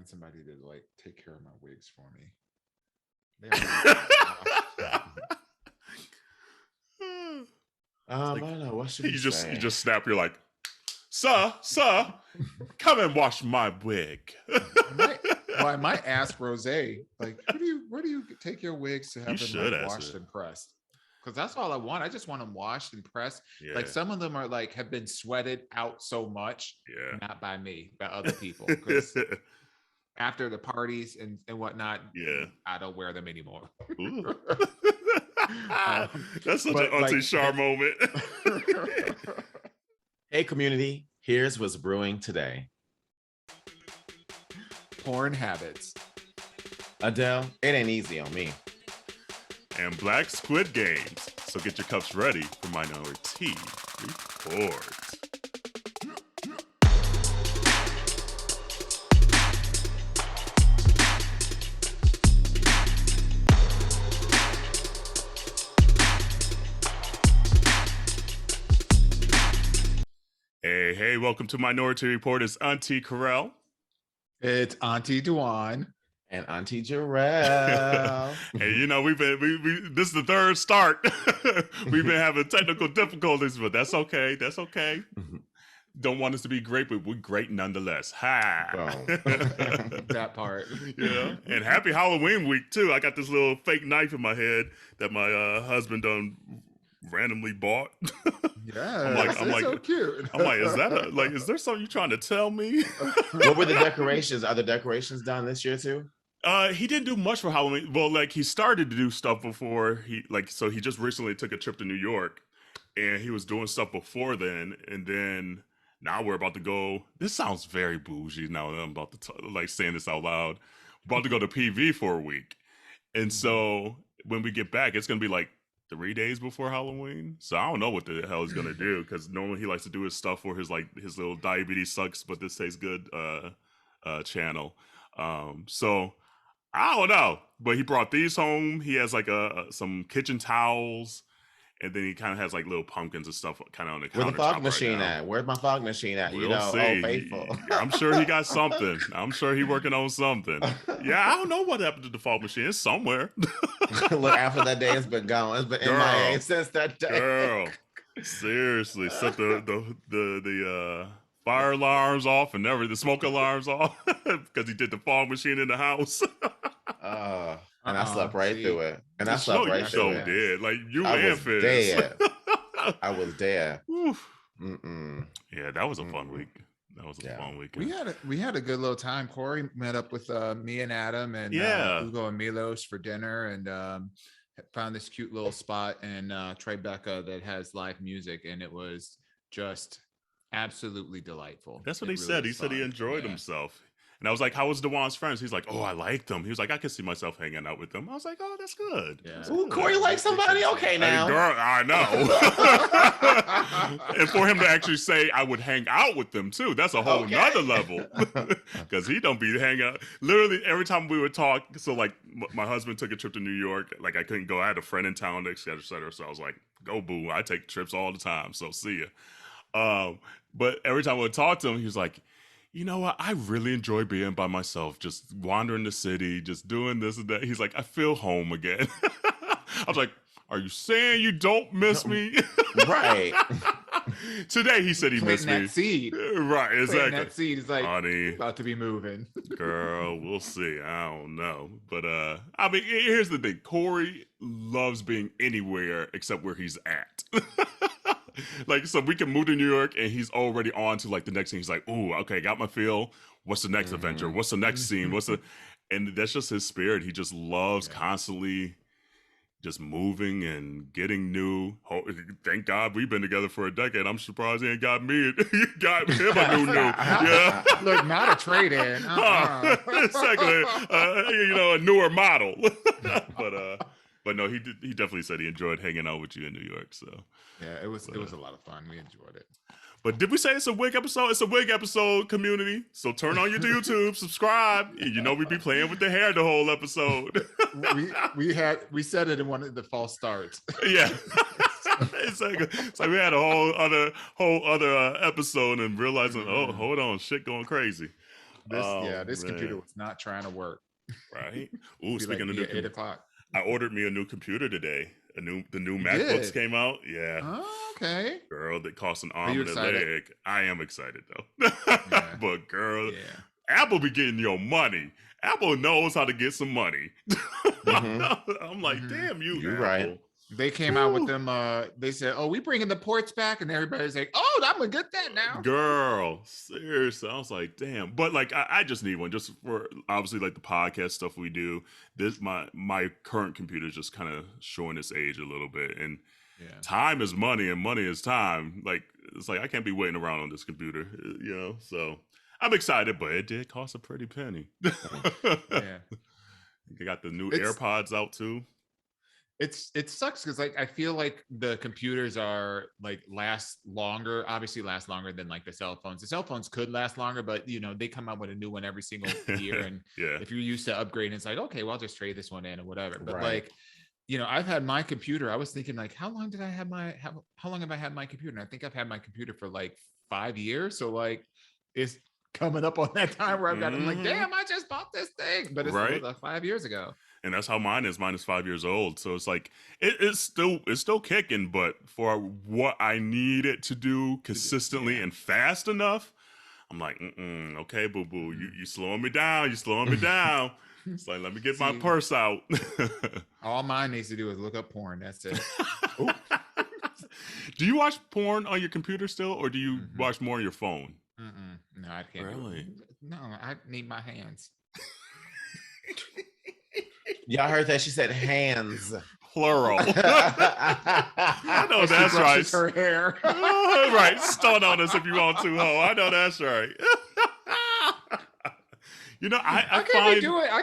find somebody to like take care of my wigs for me. They I don't know. What should we say? You just snap. You're like, sir, come and wash my wig. I might ask Rose, like, where do you take your wigs to have them like, washed and pressed? Because that's all I want. I just want them washed and pressed. Yeah. Like some of them are like have been sweated out so much, not by me, by other people. Because after the parties and whatnot, I don't wear them anymore. That's such an Auntie Char moment. Hey community, here's what's brewing today. PornHabits. Adele, it ain't easy on me. And Black Squid Games. So get your cups ready for Minority Report. Hey, welcome to Minority Report. It's Auntie Carell. It's Auntie Duan. And Auntie Jarrell. Hey, you know, this is the third start. We've been having technical difficulties, but that's okay. That's okay. Mm-hmm. Don't want us to be great, but we're great nonetheless. Ha! Oh. That part. Yeah. And happy Halloween week, too. I got this little fake knife in my head that my husband done randomly bought. Yeah, I'm like, so cute. I'm like, is there something you're trying to tell me? What were the decorations? Are the decorations done this year too? He didn't do much for Halloween. Well, like he started to do stuff before he just recently took a trip to New York, and he was doing stuff before then, and then now we're about to go. This sounds very bougie now that I'm about to saying this out loud. We're about to go to PV for a week, and so when we get back, it's gonna be like 3 days before Halloween. So I don't know what the hell he's gonna do, because normally he likes to do his stuff for his little diabetes sucks but this tastes good channel. So I don't know, but he brought these home. He has like some kitchen towels, and then he kind of has like little pumpkins and stuff kind of on the counter. Where's the fog machine at? Where's my fog machine at? We'll see. Oh, faithful. I'm sure he got something. I'm sure he working on something. Yeah, I don't know what happened to the fog machine. It's somewhere. Look, after that day, it's been gone. It's been in my MIA since that day. Girl, seriously, set the fire alarms off and everything, the smoke alarms off, because he did the fog machine in the house. And I slept right through it. And I slept right through it. Did. Like you I and was Fizz. dead. I was dead. Yeah, that was a fun week. That was a fun weekend. We had a good little time. Corey met up with me and Adam and Hugo and Milos for dinner, and found this cute little spot in Tribeca that has live music, and it was just absolutely delightful. That's what he said. He said he enjoyed himself. And I was like, how was Dewan's friends? He's like, oh, I liked them. He was like, I could see myself hanging out with them. I was like, oh, that's good. Yeah. That's Ooh, Corey likes somebody? Okay, now. Hey, girl, I know. And for him to actually say I would hang out with them, too, that's a whole nother level. Because he don't be hanging out. Literally, every time we would talk, so like my husband took a trip to New York. Like I couldn't go. I had a friend in town, et cetera, et cetera. So I was like, go, boo. I take trips all the time. So see ya. But every time I would talk to him, he was like, you know what? I really enjoy being by myself, just wandering the city, just doing this and that. He's like, I feel home again. I was like, are you saying you don't miss me? Right. Today he said he missed me. That seed. Right, exactly. That seed is like, honey, about to be moving. Girl, we'll see. I don't know. But I mean, here's the thing. Corey loves being anywhere except where he's at. Like, so we can move to New York and he's already on to like the next thing. He's like, ooh, okay, got my feel. What's the next adventure? What's the next scene? And that's just his spirit. He just loves constantly just moving and getting new. Thank God we've been together for a decade. I'm surprised he ain't got me. He got him a new. Yeah. Look, not a trade-in. Exactly. A newer model. But no, he definitely said he enjoyed hanging out with you in New York. So yeah, it was a lot of fun. We enjoyed it. But did we say it's a wig episode? It's a wig episode, community. So turn on your YouTube, subscribe. You know we be playing with the hair the whole episode. we said it in one of the false starts. Yeah. It's like we had a whole other episode and realizing, oh, hold on, shit going crazy. This computer was not trying to work. Right. Ooh, speaking of new 8 o'clock. I ordered me a new computer today. The new MacBooks came out. Yeah. Oh, okay. Girl, that cost an arm and a leg. I am excited though. But girl, Apple be getting your money. Apple knows how to get some money. I'm like, damn you, You're Apple. right. They came out with them. They said, "Oh, we bringing the ports back," and everybody's like, "Oh, I'm gonna get that now." Girl, seriously, I was like, "Damn!" But like, I just need one, just for obviously like the podcast stuff we do. This my current computer is just kind of showing its age a little bit, and time is money, and money is time. Like it's like I can't be waiting around on this computer, you know. So I'm excited, but it did cost a pretty penny. You got the new AirPods out too. It sucks because like I feel like the computers are like last longer than like the cell phones. The cell phones could last longer, but you know they come out with a new one every single year, and if you're used to upgrading, it's like okay, well I'll just trade this one in or whatever. But like, you know, I've had my computer. I was thinking like, how long have I had my computer? And I think I've had my computer for like 5 years. So like, it's coming up on that time where I've got. I'm like, damn, I just bought this thing, but it's like 5 years ago. And that's how mine is. Mine is 5 years old. So it's like, it's still kicking, but for what I need it to do consistently and fast enough, I'm like, okay, boo-boo, you slowing me down. You slowing me down. It's like, let me get my purse out. All mine needs to do is look up porn. That's it. Do you watch porn on your computer still, or do you watch more on your phone? No, I can't. Really? No, I need my hands. Y'all heard that? She said hands. Plural. I know that's right. Her hair. Right. Stun on us if you want to, ho. I know that's right. You know, I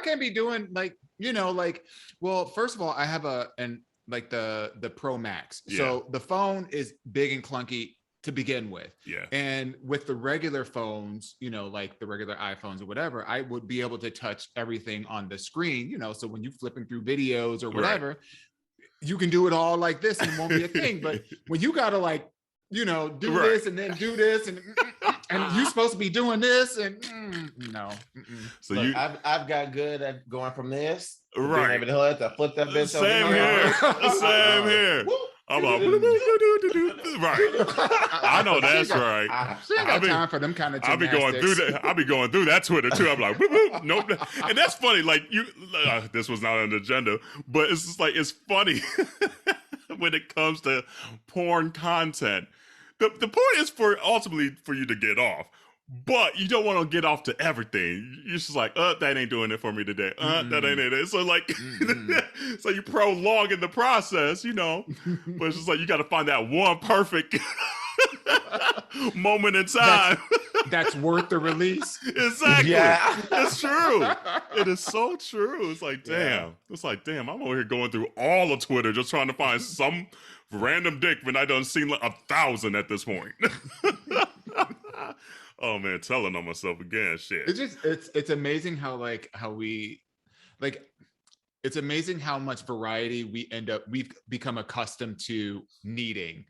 can't be doing like, you know, like, well, first of all, I have the Pro Max. So the phone is big and clunky to begin with. And with the regular phones, you know, like the regular iPhones or whatever, I would be able to touch everything on the screen, you know, so when you're flipping through videos or whatever, you can do it all like this and it won't be a thing. But when you gotta like, you know, do this and then do this and you're supposed to be doing this and no. So look, I've got good at going from this, being able to flip that bitch over. Same here. I'm like, I know that's right. She ain't got time for them kind of gymnastics. I'll be going through that Twitter too. I'm like, nope. And that's funny. Like this was not on the agenda, but it's just like, it's funny when it comes to porn content. The point is ultimately for you to get off. But you don't want to get off to everything. You're just like, that ain't doing it for me today. That ain't it. So like, so you prolong in the process, you know. But it's just like you got to find that one perfect moment in time that's worth the release. Exactly. Yeah. It's true. It is so true. It's like, damn. It's like, damn. I'm over here going through all of Twitter just trying to find some random dick when I done seen like 1,000 at this point. Oh man, telling on myself again. Shit. It's amazing how it's amazing how much variety we've become accustomed to needing.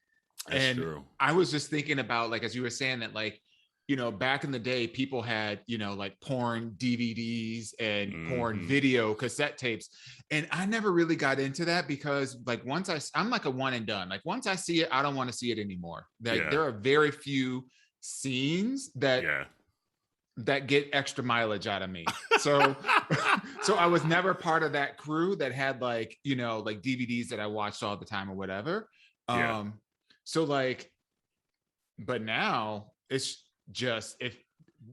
That's true. I was just thinking about, like, as you were saying that, like, you know, back in the day, people had, you know, like porn DVDs and porn video cassette tapes. And I never really got into that because like I'm like a one and done. Like once I see it, I don't want to see it anymore. Like there are very few scenes that get extra mileage out of me. So I was never part of that crew that had like, you know, like DVDs that I watched all the time or whatever. So like, but now it's just, if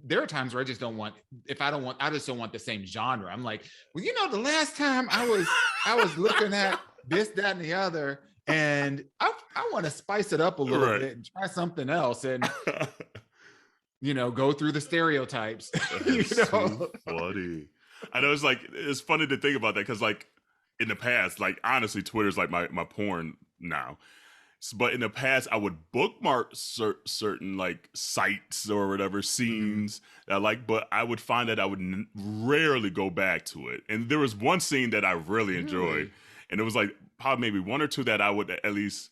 there are times where I just don't want the same genre. I'm like, well, you know, the last time I was looking at this, that, and the other, and I want to spice it up a little bit and try something else and, you know, go through the stereotypes. You know? So funny. I know it's funny to think about that because like in the past, like honestly, Twitter's like my porn now. But in the past, I would bookmark certain like sites or whatever scenes that I like, but I would find that I would rarely go back to it. And there was one scene that I really enjoyed, and it was like probably maybe one or two that I would at least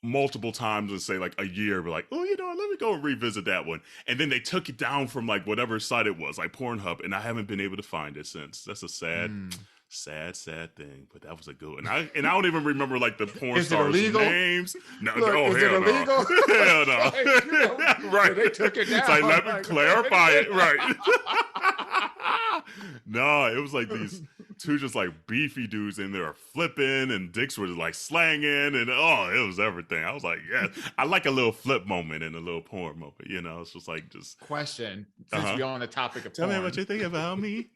multiple times and say like a year, we're like, oh, you know, let me go and revisit that one. And then they took it down from like whatever site it was, like Pornhub, and I haven't been able to find it since. That's a sad thing, but that was a good one. I don't even remember like the porn stars' names. No, Look, oh, is it illegal? Hell no. Like, you know, right. They took it down. It's like, let me clarify it. Right. No, it was like these two just like beefy dudes in there flipping, and dicks were like slanging, and it was everything. I was like, yeah, I like a little flip moment and a little porn moment, you know. It's just like question, since we're on the topic of tell porn. me what you think about me.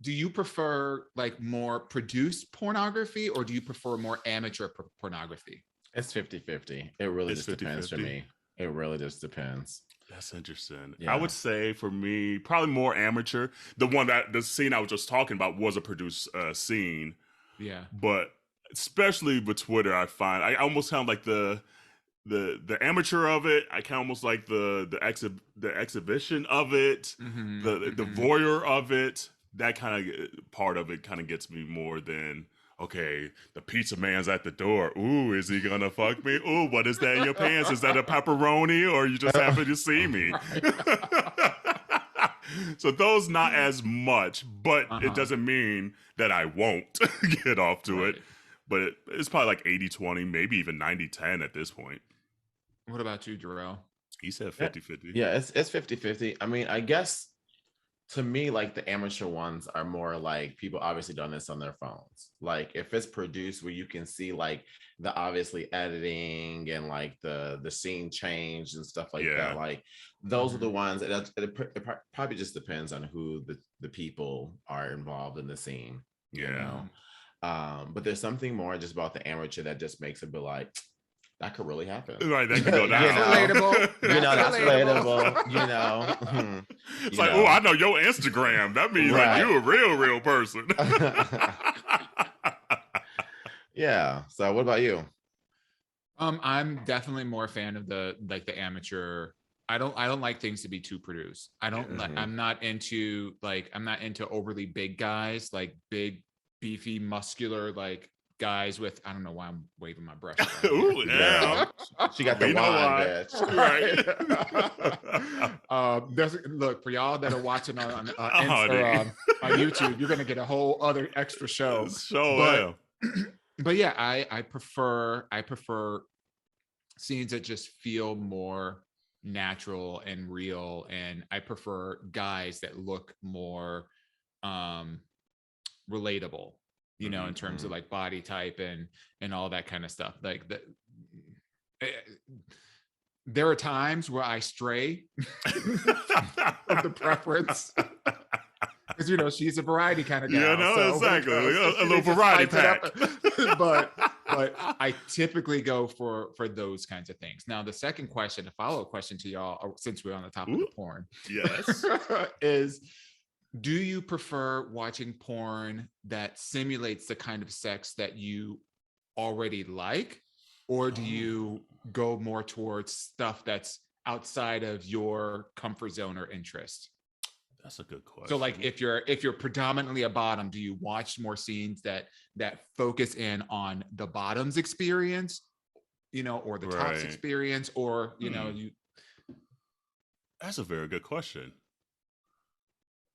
Do you prefer like more produced pornography, or do you prefer more amateur pornography? It's 50-50. It really just depends for me. It really just depends. That's interesting. Yeah. I would say for me, probably more amateur. The scene I was just talking about was a produced scene. Yeah. But especially with Twitter, I find I almost sound like the amateur of it. I kind of almost like the exhibition of it, the voyeur of it. That kind of part of it kind of gets me more than, okay, the pizza man's at the door. Ooh, is he gonna fuck me? Ooh, what is that in your pants? Is that a pepperoni, or you just happen to see me? So those not as much, but it doesn't mean that I won't get off to it. But it's probably like 80-20, maybe even 90-10 at this point. What about you, Jarrell? He said 50-50. Yeah, it's 50-50. I mean, I guess to me, like the amateur ones are more like people obviously done this on their phones. Like if it's produced where you can see like the obviously editing and like the scene change and stuff like that. Like those are the ones that it probably just depends on who the people are involved in the scene. You know? But there's something more just about the amateur that just makes it be like, that could really happen. Right, that could go down. That's relatable. You know. It's like, oh, I know your Instagram. That means like you a real person. Yeah. So what about you? I'm definitely more a fan of the amateur. I don't like things to be too produced. I'm not into overly big guys, like big, beefy, muscular, like guys with, I don't know why I'm waving my brush. Ooh, yeah. She got the wine, bitch. Look, for y'all that are watching on YouTube, you're gonna get a whole other extra show. But yeah, I prefer scenes that just feel more natural and real, and I prefer guys that look more relatable, you know, in terms of like body type and all that kind of stuff. Like there are times where I stray of the preference, because you know she's a variety kind of gal. Yeah, no, so exactly. A little variety pack. but I typically go for those kinds of things. Now, the second question, a follow-up question to y'all, since we're on the topic of porn, yes, is, do you prefer watching porn that simulates the kind of sex that you already like, or do you go more towards stuff that's outside of your comfort zone or interest? That's a good question. So like if you're predominantly a bottom, do you watch more scenes that focus in on the bottom's experience, you know, or the top's experience, or you know, you? That's a very good question.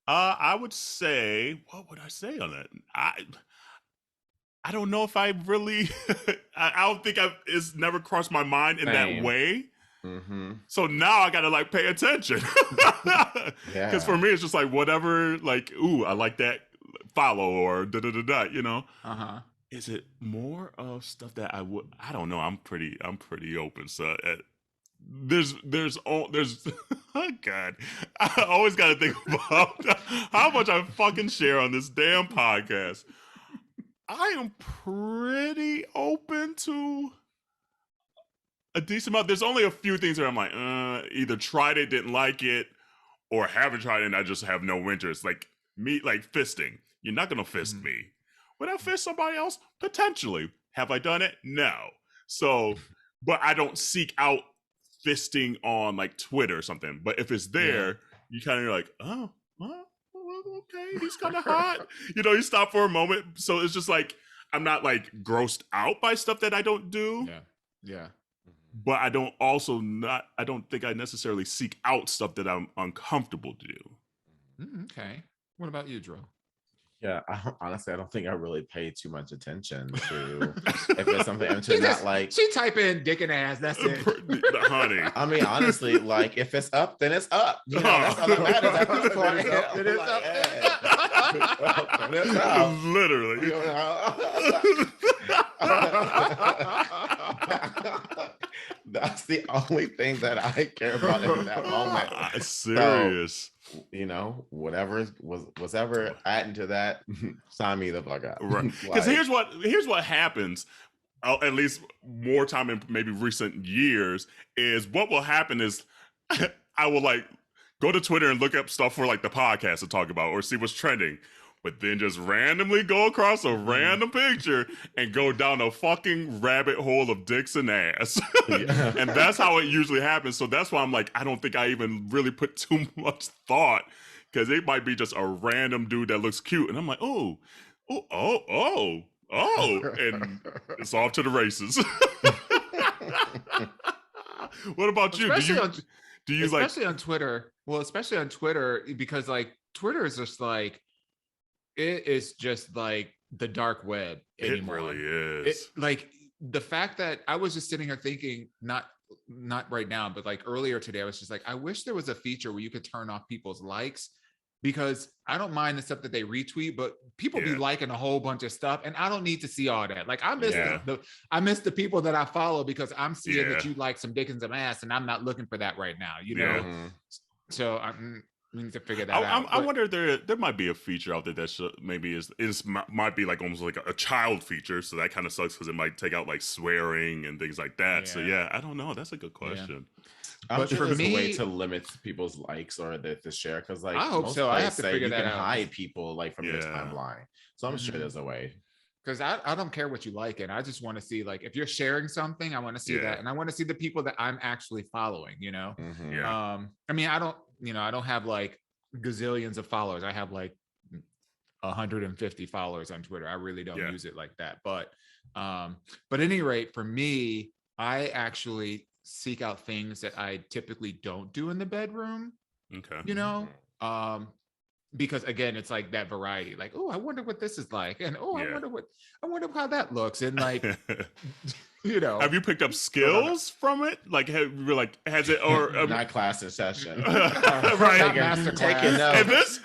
I would say, what would I say on that? I don't know if I really, I don't think it's never crossed my mind in that way. So now I gotta like pay attention, because for me it's just like whatever, like, ooh, I like that, follow, or da, you know. Is it more of stuff that I don't know. I'm pretty open. So there's oh God, I always got to think about how much I fucking share on this damn podcast. I am pretty open to a decent amount. There's only a few things that I'm like, either tried it, didn't like it, or haven't tried it and I just have no interest. Like me, like fisting. You're not gonna fist me. Would I fist somebody else? Potentially. Have I done it? No. So, but I don't seek out fisting on like Twitter or something. But if it's there, you kind of like, oh, well, okay, he's kind of hot. You know, you stop for a moment. So it's just like, like grossed out by stuff that I don't do. Yeah. But I don't think I necessarily seek out stuff that I'm uncomfortable to do. Okay. What about you, Drew? Yeah, honestly, I don't think I really pay too much attention to if it's something I'm just not like. She type in dick and ass. That's it, honey. I mean, honestly, like if it's up, then it's up. You know, that's all that matters at this point. It is up. It is up. Literally. That's the only thing that I care about in that moment. Serious. So, you know, whatever was ever adding to that, sign me the fuck up. Right. Because here's what happens. At least more time in maybe recent years, is what will happen is I will like go to Twitter and look up stuff for like the podcast to talk about or see what's trending. But then just randomly go across a random picture and go down a fucking rabbit hole of dicks and ass. And that's how it usually happens. So that's why I'm like, I don't think I even really put too much thought, because it might be just a random dude that looks cute. And I'm like, oh, and it's off to the races. What about you? Do you especially on Twitter? Well, especially on Twitter, because like Twitter is just like, it is just like the dark web anymore. It really is. Like the fact that I was just sitting here thinking, not right now, but like earlier today, I was just like, I wish there was a feature where you could turn off people's likes, because I don't mind the stuff that they retweet, but people be liking a whole bunch of stuff, and I don't need to see all that. Like I miss the people that I follow, because I'm seeing that you like some dick and some ass, and I'm not looking for that right now, you know? So we need to figure that out. I wonder if there might be a feature out there that maybe might be like almost like a child feature. So that kind of sucks, because it might take out like swearing and things like that. So I don't know. That's a good question. I'm sure there's a way to limit people's likes or the share, because like I hope so. I have to figure that out. You can hide people like from your timeline. So I'm sure there's a way. Because I don't care what you like, and I just want to see, like, if you're sharing something, I want to see that, and I want to see the people that I'm actually following. You know, I mean, I don't have like gazillions of followers. I have like 150 followers on Twitter. I really don't use it like that. But at any rate, for me, I actually seek out things that I typically don't do in the bedroom. Okay. You know, because again, it's like that variety, like, oh, I wonder what this is like. And I wonder how that looks. And like, you know, have you picked up skills from it? Like, has it, or not class in session, right? Taking notes.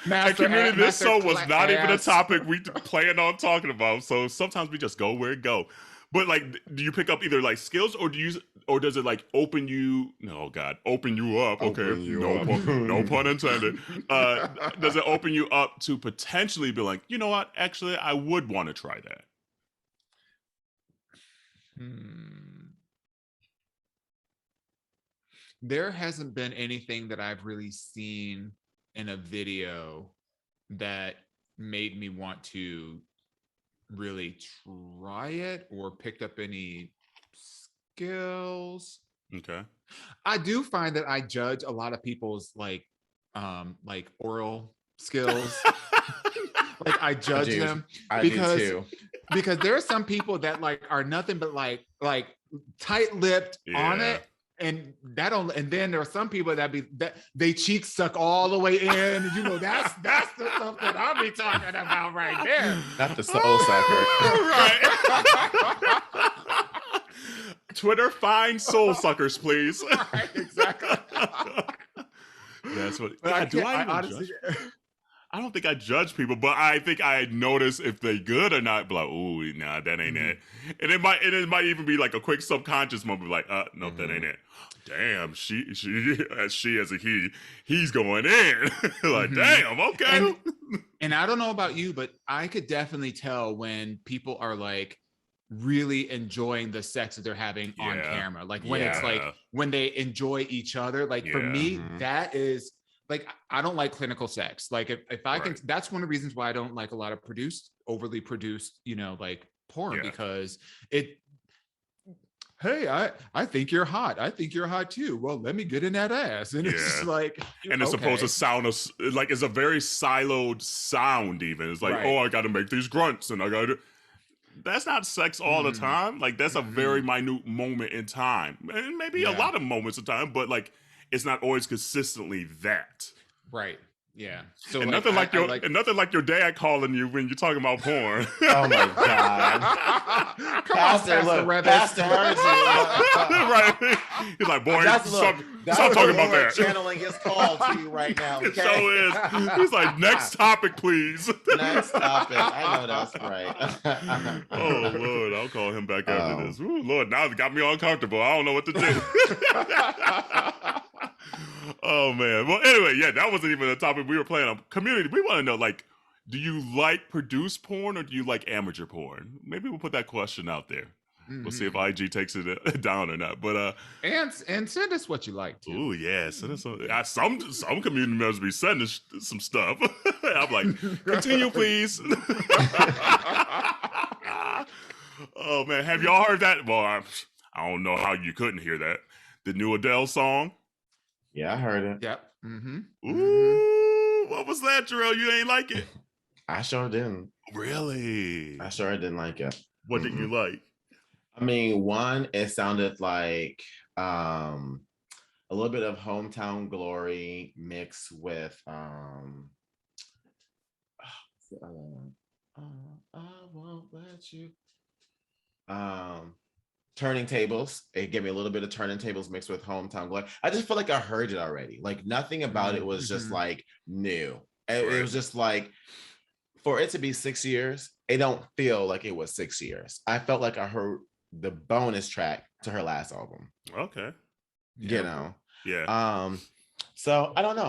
This show was not even a topic we planned on talking about. So sometimes we just go where it go. But like, do you pick up either like skills, or does it like open you? No, God, open you up. Okay, no pun intended. Does it open you up to potentially be like, you know what? Actually, I would want to try that. There hasn't been anything that I've really seen in a video that made me want to really try it or picked up any skills. Okay. I do find that I judge a lot of people's like oral skills. Like I judge them because there are some people that like are nothing but like tight-lipped on it. And then there are some people that they cheeks suck all the way in. You know, that's the stuff that I'll be talking about right there. Not the soul sucker. Right. Twitter, find soul suckers, please. Right, exactly. That's what. I don't think I judge people, but I think I notice if they good or not. But like, oh, nah, that ain't it. And it might even be like a quick subconscious moment, like, no, that ain't it. Damn, she as a he's going in. Like, damn, okay. And I don't know about you, but I could definitely tell when people are like really enjoying the sex that they're having on camera. Like when it's like when they enjoy each other. Like for me, that is. Like, I don't like clinical sex. Like if I can, that's one of the reasons why I don't like a lot of overly produced, you know, like porn, because hey, I think you're hot. I think you're hot too. Well, let me get in that ass. And it's just like, and it's supposed to sound like it's a very siloed sound even. It's like, oh, I got to make these grunts and I got to, that's not sex all the time. Like that's a very minute moment in time, and maybe a lot of moments of time, but like it's not always consistently that. Right. Yeah. So and nothing like nothing like your dad calling you when you're talking about porn. Oh my God. Come Pastor, on, look, Pastor heard you. Right. He's like, boy, stop talking about that. Channeling his call to you right now. Okay? So is. He's like, next topic, please. Next topic. I know that's right. Oh Lord, I'll call him back after this. Ooh, Lord, now it's got me uncomfortable. I don't know what to do. Oh man. Well, anyway, yeah, that wasn't even a topic we were playing on community. We want to know, like, do you like produced porn or do you like amateur porn? Maybe we'll put that question out there. We'll see if IG takes it down or not. But and send us what you like too. Oh yeah, send us some community members be sending some stuff. I'm like, continue, please. Oh man, have y'all heard that? Well, I don't know how you couldn't hear that. The new Adele song. Yeah, I heard it. Yep. Ooh, what was that, Jarrell? You ain't like it? I sure didn't. Really? I sure didn't like it. What did you like? I mean, one, it sounded like a little bit of Hometown Glory mixed with I won't let you. Turning Tables. It gave me a little bit of Turning Tables mixed with Hometown Glory. I just feel like I heard it already. Like nothing about it was just like new. It was just like, for it to be 6 years, it don't feel like it was 6 years. I felt like I heard the bonus track to her last album. Okay. You know? Yeah. So I don't know.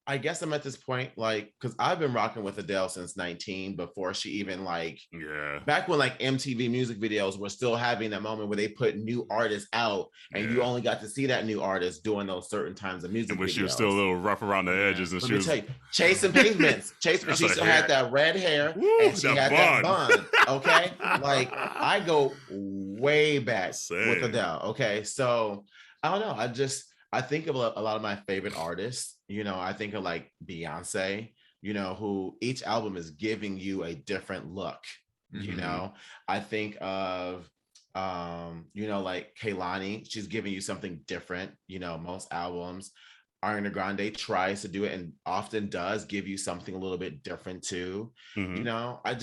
I guess I'm at this point, like, because I've been rocking with Adele since 19, before she even back when like MTV music videos were still having that moment where they put new artists out and you only got to see that new artist doing those certain times of music and when videos. she was still a little rough around the edges and she was chasing pavements. She still had that red hair. Woo, and she had that bun. Okay. Like I go way back with Adele. Okay. So I don't know. I think of a lot of my favorite artists. You know, I think of like Beyonce, you know, who each album is giving you a different look. You know, I think of, you know, like Kehlani, she's giving you something different. You know, most albums, Ariana Grande tries to do it and often does give you something a little bit different too. You know, I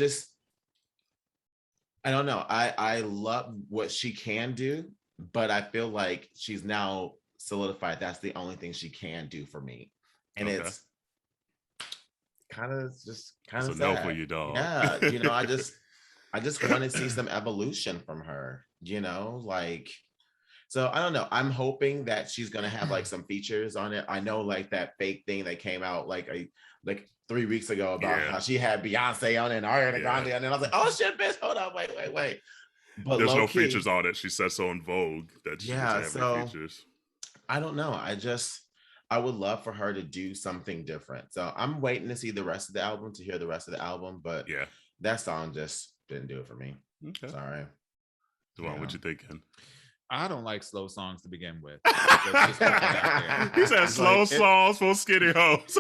don't know. I love what she can do, but I feel like she's now solidified that's the only thing she can do for me. And it's kind of sad. No for you, dog. Yeah, you know, I just want to see some evolution from her, you know, like, so I don't know. I'm hoping that she's gonna have like some features on it. I know like that fake thing that came out like 3 weeks ago about how she had Beyonce on it and Ariana Grande, and then I was like, oh shit, bitch, hold on, wait. But there's no features on it. She said so in Vogue that she doesn't have any features. I don't know. I would love for her to do something different. So I'm waiting to see the rest of the album, to hear the rest of the album. But that song just didn't do it for me. Okay. Sorry. Duane, what you thinking? I don't like slow songs to begin with. He said slow songs for skinny hoes.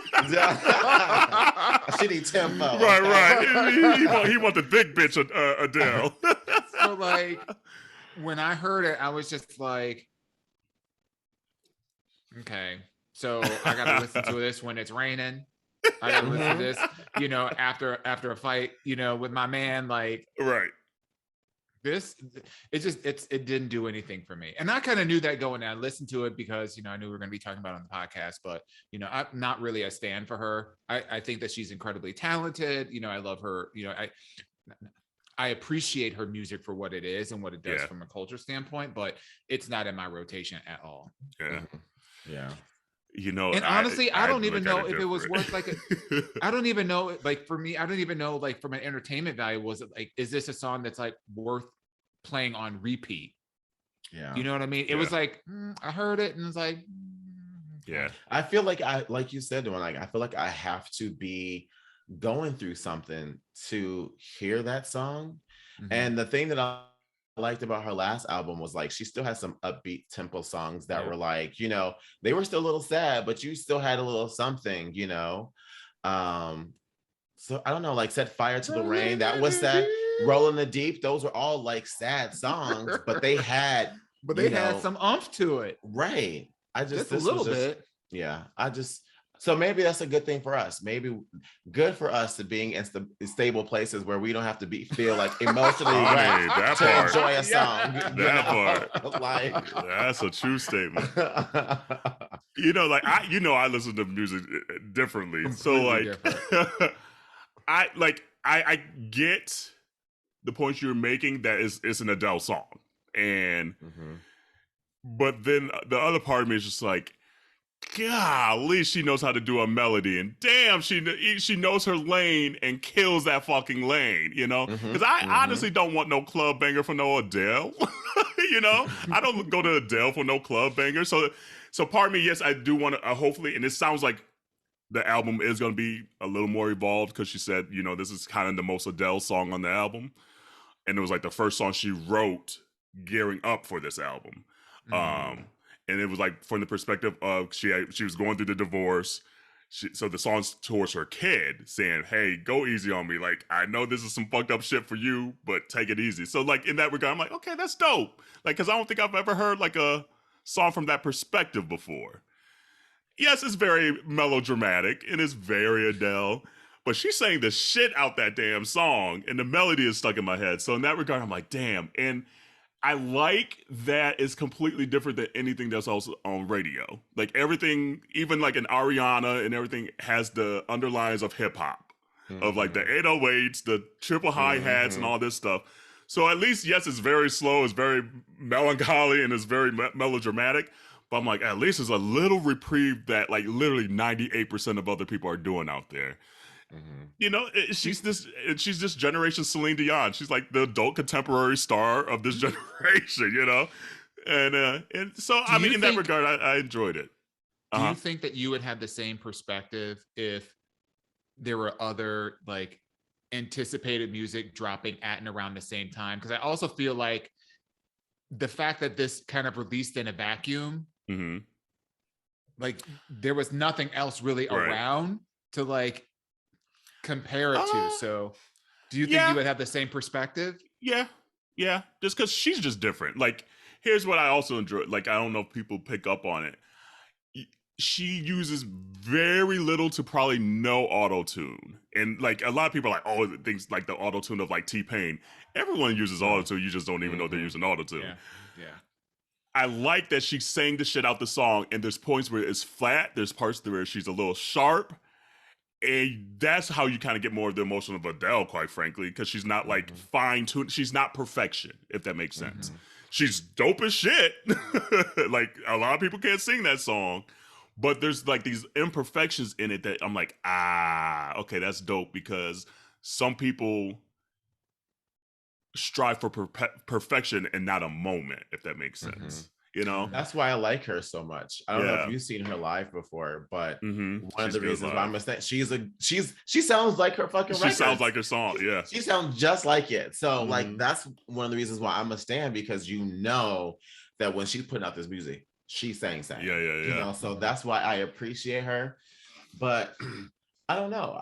Shitty tempo. Right. He want the big bitch Adele. So like when I heard it, I was just like, okay. So I gotta listen to this when it's raining. I gotta listen to this, you know, after a fight, you know, with my man. Like, right. It didn't do anything for me. And I kind of knew that going in. I listened to it because, you know, I knew we were going to be talking about it on the podcast, but, you know, I'm not really a stan for her. I think that she's incredibly talented. You know, I love her. You know, I appreciate her music for what it is and what it does from a culture standpoint, but it's not in my rotation at all. Yeah. You know, and honestly, I don't even know if it was worth like I don't even know, like for me, I don't even know, like from an entertainment value, was it like, is this a song that's like worth playing on repeat? Yeah. You know what I mean? It was like, I heard it and it's like, I feel like like you said, Duane, like I feel like I have to be going through something to hear that song. And the thing that I liked about her last album was like she still had some upbeat tempo songs that were like, you know, they were still a little sad, but you still had a little something, you know. So I don't know, like Set Fire to the Rain. That was that. Roll in the Deep. Those were all like sad songs, but they had some oomph to it. Right. Just a little bit. Yeah. So maybe that's a good thing for us. Maybe good for us to being in stable places where we don't have to feel like emotionally wrecked to enjoy a song. That part. Like, that's a true statement. Like I listen to music differently. Completely so like I get the point you're making that it's an Adele song, and but then the other part of me is just like, golly, she knows how to do a melody, and damn, she knows her lane and kills that fucking lane, because I honestly don't want no club banger for no Adele. I don't go to Adele for no club banger. So part of me, yes, I do want to hopefully, and it sounds like the album is going to be a little more evolved, because she said, this is kind of the most Adele song on the album, and it was like the first song she wrote gearing up for this album. And it was like from the perspective of she was going through the divorce. So the song's towards her kid, saying, hey, go easy on me. Like, I know this is some fucked up shit for you, but take it easy. So like in that regard, I'm like, okay, that's dope. Like, because I don't think I've ever heard like a song from that perspective before. Yes, it's very melodramatic and it's very Adele, but she sang the shit out that damn song and the melody is stuck in my head. So in that regard, I'm like, damn. And I like that it's completely different than anything that's also on radio. Like everything, even like an Ariana and everything, has the underlines of hip hop, of like the 808s, the triple hi-hats and all this stuff. So at least, yes, it's very slow, it's very melancholy, and it's very melodramatic. But I'm like, at least there's a little reprieve that like literally 98% of other people are doing out there. She's this generation Celine Dion. She's like the adult contemporary star of this generation, and so I mean, in that regard, I enjoyed it. Do you think that you would have the same perspective if there were other like anticipated music dropping at and around the same time? Because I also feel like the fact that this kind of released in a vacuum, like there was nothing else really around to like compare it to. So do you think you would have the same perspective? Yeah just because she's just different. Like, here's what I also enjoy. Like, I don't know if people pick up on it, she uses very little to probably no auto-tune. And like a lot of people are like, oh, things like the auto-tune of like T-Pain. Everyone uses auto-tune, you just don't even know they're using auto-tune. Yeah. I like that she sang the shit out the song, and there's points where it's flat, there's parts where she's a little sharp, and that's how you kind of get more of the emotion of Adele, quite frankly, because she's not like fine-tuned, she's not perfection, if that makes sense. She's dope as shit. Like, a lot of people can't sing that song, but there's like these imperfections in it that I'm like, okay, that's dope, because some people strive for perfection and not a moment, if that makes sense. That's why I like her so much. I don't know if you've seen her live before, but one of the reasons why I'm a fan, she sounds like her fucking records. She sounds like her song. Yeah, she sounds just like it. So like that's one of the reasons why I'm a stan, because that when she's putting out this music, she sang. Yeah. So that's why I appreciate her. But I don't know.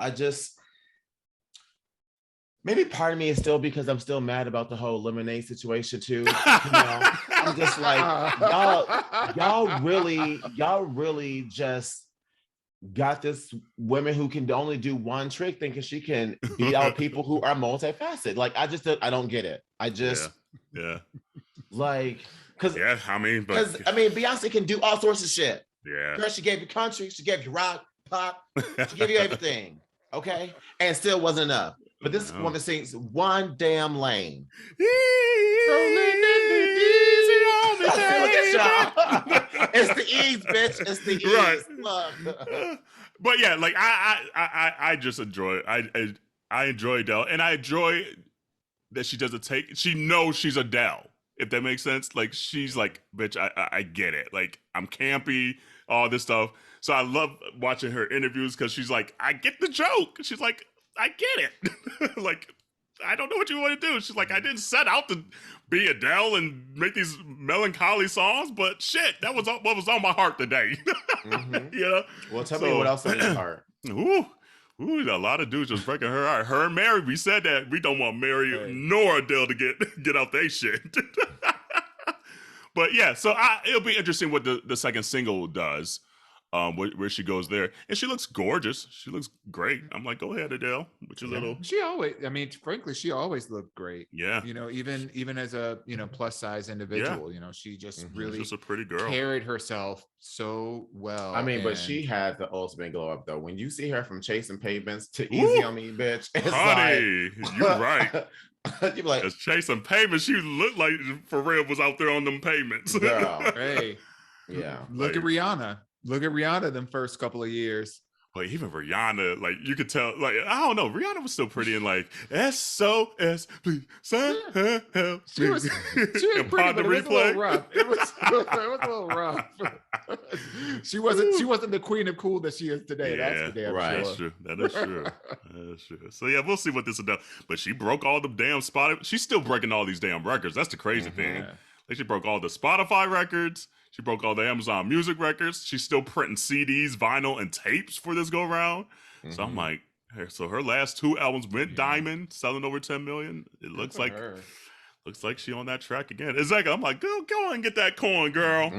Maybe part of me is still because I'm still mad about the whole Lemonade situation too. I'm just like, y'all really just got this woman who can only do one trick, thinking she can beat out people who are multifaceted. Like, I don't get it. Like, because Beyonce can do all sorts of shit. Yeah, girl, she gave you country, she gave you rock, pop, she gave you everything. Okay, and still wasn't enough. But this woman sings one damn lane. It's the ease, bitch. It's the ease. Right. But yeah, like I just enjoy it. I enjoy Adele, and I enjoy that she doesn't take. She knows she's Adele, if that makes sense. Like, she's like, bitch, I get it. Like, I'm campy, all this stuff. So I love watching her interviews, because she's like, I get the joke. She's like, I get it. Like, I don't know what you want to do. She's like, I didn't set out to be Adele and make these melancholy songs, but shit, that was what was on my heart today. Well, tell me what else on your heart. Ooh, a lot of dudes just breaking her heart. Her and Mary, we said that we don't want Mary nor Adele to get out their shit. But yeah, so it'll be interesting what the second single does, where she goes there, and she looks gorgeous. She looks great. I'm like, go ahead, Adele, with your little. She always, I mean, frankly, she always looked great. Yeah, you know, even as a plus size individual, you know, she just really just a pretty girl. Carried herself so well. I mean, but she had the ultimate glow up though. When you see her from Chasing Pavements to Easy on Me, bitch, it's honey, like, you're right. You be like, Chasing Pavements, she looked like for real was out there on them pavements. Girl. Hey, yeah. Look at Rihanna. Look at Rihanna them first couple of years. But even Rihanna, like you could tell, like I don't know, Rihanna was still pretty and like SOS, please send help. She was pretty, but it was a little rough. It was a little rough. She wasn't the queen of cool that she is today. Yeah, that's the damn right. sure. That's true. That is true. That is true. So yeah, we'll see what this is about. But she broke all the damn Spotify. She's still breaking all these damn records. That's the crazy thing. Like she broke all the Spotify records. She broke all the Amazon Music records. She's still printing CDs, vinyl, and tapes for this go round. So I'm like, so her last 2 albums went diamond, selling over 10 million. It looks like she on that track again. It's like I'm like, go and get that coin, girl.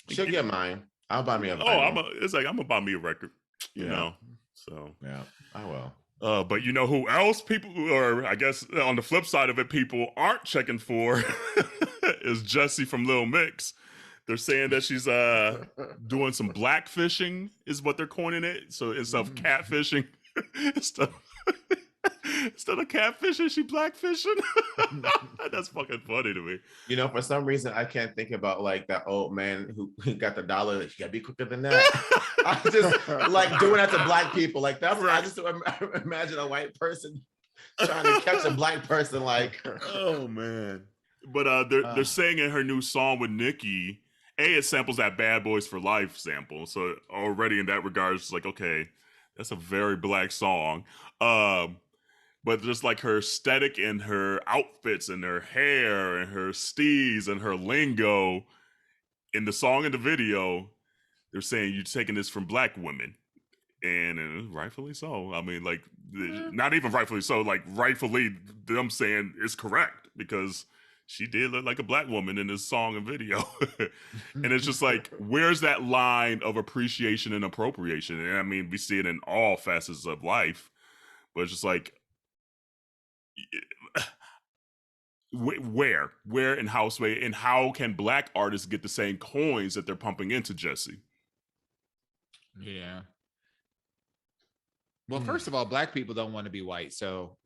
She'll get mine. I'll buy me a vinyl. It's like I'm gonna buy me a record. You know. So yeah, I will. But you know who else people, or I guess on the flip side of it, people aren't checking for is Jesy from Lil Mix. They're saying that she's doing some black fishing, is what they're coining it. So instead of catfishing, instead of catfishing, she black fishing. That's fucking funny to me. You know, for some reason, I can't think about like that old man who got the dollar. You gotta be quicker than that. I just like doing that to black people. Like that's right. I just imagine a white person trying to catch a black person. Like, oh man. But they're saying in her new song with Nicki, it samples that Bad Boys for Life sample. So already in that regard, it's like, okay, that's a very black song. But just like her aesthetic and her outfits and her hair and her steez and her lingo in the song and the video, they're saying you're taking this from black women. And rightfully so. I mean, like, not even rightfully so, like rightfully them saying it's correct because she did look like a black woman in this song and video. And it's just like, where's that line of appreciation and appropriation? And I mean, we see it in all facets of life, but it's just like, where and how can black artists get the same coins that they're pumping into Jesy? Yeah. Well, first of all, black people don't want to be white, so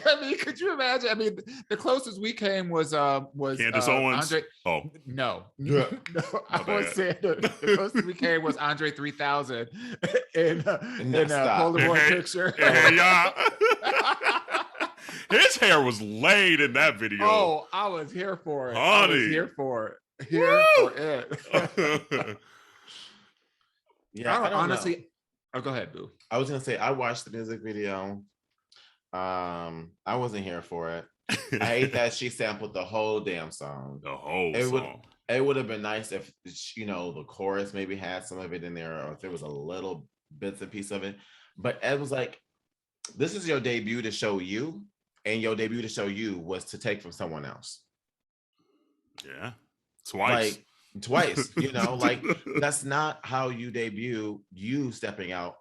I mean, could you imagine? I mean, the closest we came was Candace Owens. Andre. Oh no, I was saying the closest we came was Andre 3000 in a Polaroid picture. Yeah. His hair was laid in that video. Oh, I was here for it. Honey. I was here for it. For it. Yeah, I honestly know. Oh, go ahead, Boo. I was gonna say I watched the music video. I wasn't here for it. I hate that she sampled the whole damn song. The whole song. It would have been nice if, you know, the chorus maybe had some of it in there, or if there was a little bits and piece of it. But it was like, this is your debut to show you, and your debut to show you was to take from someone else. Yeah, twice. Like, twice, you know, like that's not how you debut, you stepping out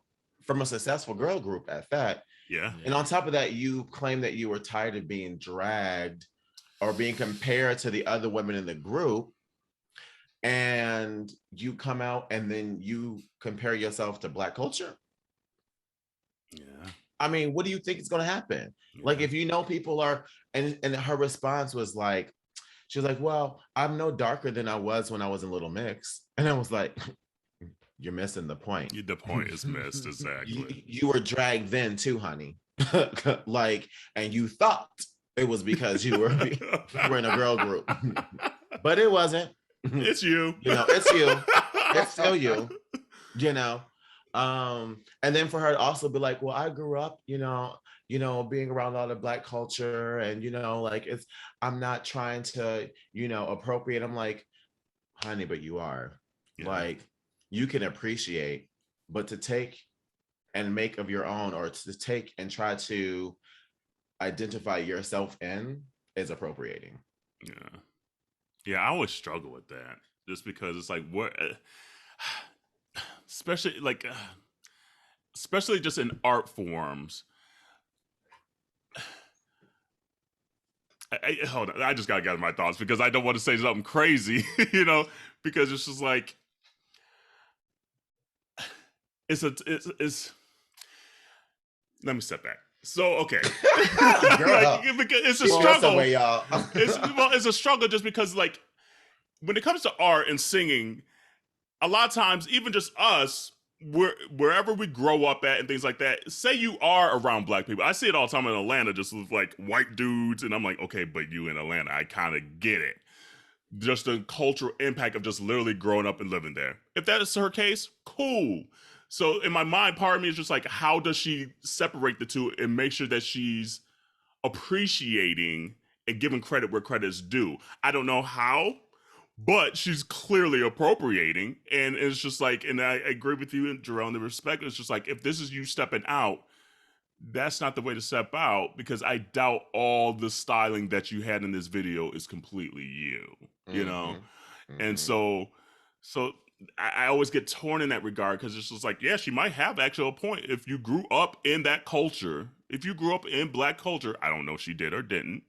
from a successful girl group at that. Yeah. And on top of that, you claim that you were tired of being dragged or being compared to the other women in the group. And you come out and then you compare yourself to black culture. Yeah. I mean, what do you think is going to happen? Yeah. Like, if you know people are, and her response was like, she was like, well, I'm no darker than I was when I was in Little Mix. And I was like, you're missing the point. The point is missed, exactly. You were dragged then too, honey. Like, and you thought it was because you were in a girl group. But it wasn't. It's you. You know, it's you. It's still you. You know? And then for her to also be like, well, I grew up, you know, being around all the black culture, and, you know, like, I'm not trying to, you know, appropriate. I'm like, honey, but you are. Yeah. Like, you can appreciate but to take and make of your own, or to take and try to identify yourself in, is appropriating. Yeah, I always struggle with that, just because it's like, what, especially just in art forms. Hold on, I just gotta gather my thoughts because I don't want to say something crazy, because it's just like, it's let me step back. So, okay. It's a struggle. Away, y'all. It's a struggle just because, like, when it comes to art and singing, a lot of times, even just us, wherever we grow up at and things like that, say you are around Black people. I see it all the time in Atlanta, just with like white dudes, and I'm like, okay, but you in Atlanta, I kind of get it. Just the cultural impact of just literally growing up and living there. If that is her case, cool. So in my mind, part of me is just like, how does she separate the two and make sure that she's appreciating and giving credit where credit is due? I don't know how, but she's clearly appropriating. And it's just like, and I agree with you, Jarrell, in the respect. It's just like, if this is you stepping out, that's not the way to step out, because I doubt all the styling that you had in this video is completely you, you know? And so I always get torn in that regard, because it's just like, yeah, she might have actual point. If you grew up in that culture, if you grew up in Black culture, I don't know if she did or didn't,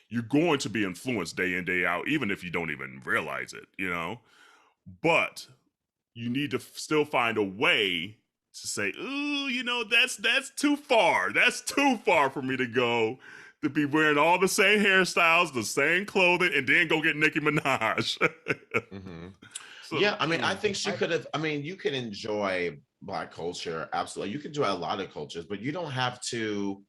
you're going to be influenced day in, day out, even if you don't even realize it, But you need to still find a way to say, ooh, that's too far. That's too far for me to go to be wearing all the same hairstyles, the same clothing, and then go get Nicki Minaj. So, yeah, I mean, I think she could have, you can enjoy Black culture, absolutely. You can enjoy a lot of cultures, but you don't have to,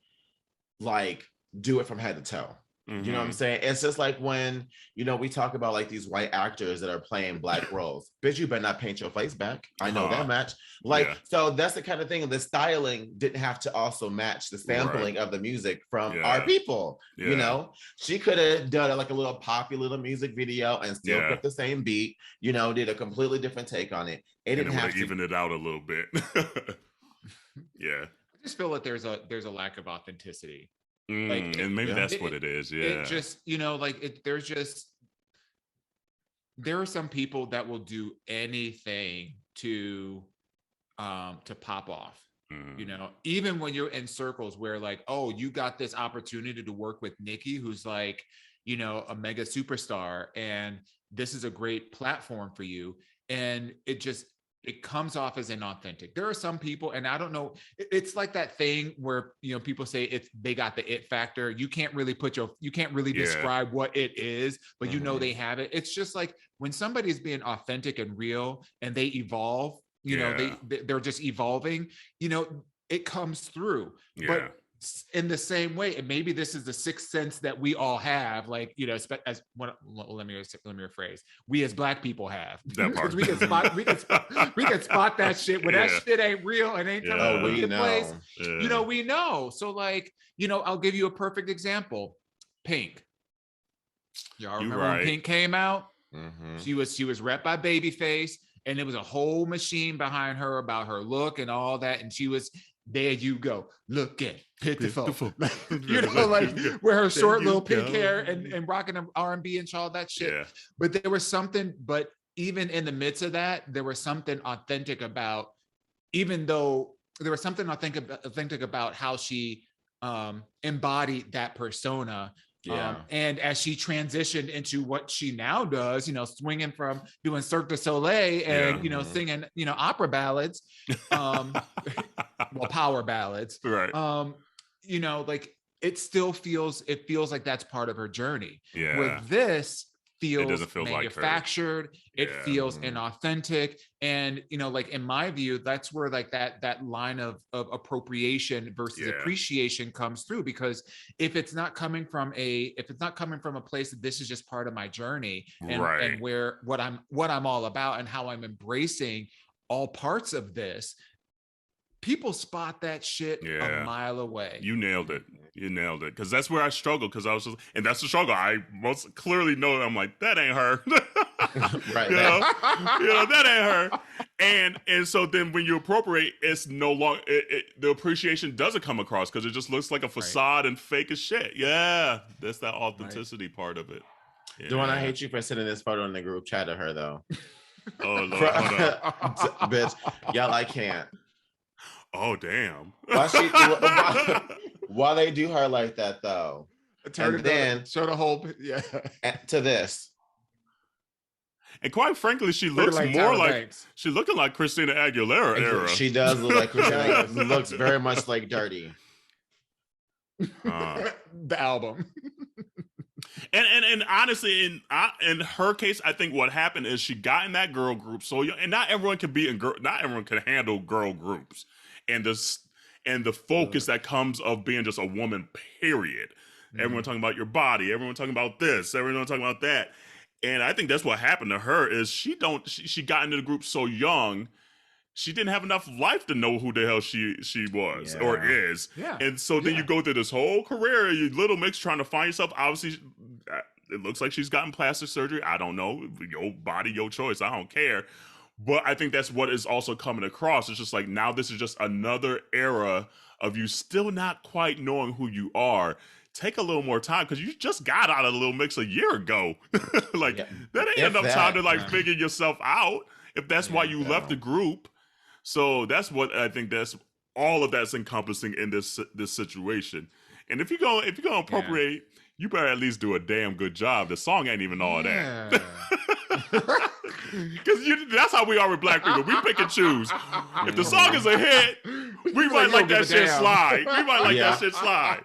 like, do it from head to toe. You know what I'm saying? It's just like when, we talk about like these white actors that are playing Black roles. Bitch, you better not paint your face back. I know that much. Like, so that's the kind of thing. The styling didn't have to also match the sampling of the music from our people. She could have done like a little poppy little music video and still kept the same beat, did a completely different take on it. It didn't have to even it out a little bit. I just feel that there's a lack of authenticity. And maybe that's what it is. It just, there are some people that will do anything to pop off, even when you're in circles where like, oh, you got this opportunity to work with Nicki, who's like, a mega superstar, and this is a great platform for you. And it comes off as inauthentic. There are some people, and I don't know, it's like that thing where, people say they got the it factor. You can't really describe what it is, but they have it. It's just like when somebody's being authentic and real and they evolve, they're just evolving, it comes through. But in the same way, and maybe this is the sixth sense that we all have, like, let me rephrase, we as Black people have, because we can spot that shit when that shit ain't real and ain't coming from a good place. We know. So like, I'll give you a perfect example. Pink. Y'all remember when Pink came out? She was repped by Babyface, and it was a whole machine behind her about her look and all that, and she was, there you go, look at pitiful. Like with her short little pink hair and rocking R&B and all that shit. But there was something, but even in the midst of that, there was something authentic about, even though there was something authentic about how she embodied that persona. And as she transitioned into what she now does, swinging from doing Cirque du Soleil and, singing, opera ballads, power ballads, right? Like it feels like that's part of her journey. Where this feels manufactured, it feels inauthentic, and like in my view, that's where like that line of appropriation versus appreciation comes through. Because if it's not coming from a place that this is just part of my journey, and where what I'm all about and how I'm embracing all parts of this, people spot that shit a mile away. You nailed it. Because that's where I struggle. Because and that's the struggle. I most clearly know. I'm like, that ain't her. Right. That ain't her. and so then when you appropriate, it's no longer the appreciation doesn't come across because it just looks like a facade and fake as shit. Yeah, that's that authenticity part of it. Yeah. Don't I hate you for sending this photo in the group chat to her though? Oh Lord, hold on. Bitch, y'all, I can't. Oh damn. Why they do her like that though? And then show the whole to this. And quite frankly, she looks like more like she's looking like Christina Aguilera era. She does look like Christina. Looks very much like Dirty. The album. And honestly, in her case, I think what happened is she got in that girl group. So and not everyone can be in girl. Not everyone can handle girl groups. And the focus that comes of being just a woman. Period. Everyone talking about your body. Everyone talking about this. Everyone talking about that. And I think that's what happened to her is she got into the group so young, she didn't have enough life to know who the hell she was or is. Yeah. And so then you go through this whole career, you little mix trying to find yourself. Obviously, it looks like she's gotten plastic surgery. I don't know. Your body, your choice. I don't care. But I think that's what is also coming across. It's just like now this is just another era of you still not quite knowing who you are. Take a little more time because you just got out of the little mix a year ago. That ain't enough time to figure yourself out if that's why you left the group. So that's what I think that's all of that's encompassing in this situation. And if you're gonna appropriate, you better at least do a damn good job. The song ain't even all that. Because that's how we are with black people. We pick and choose. If the song is a hit, we might like that shit slide. We might like that shit slide.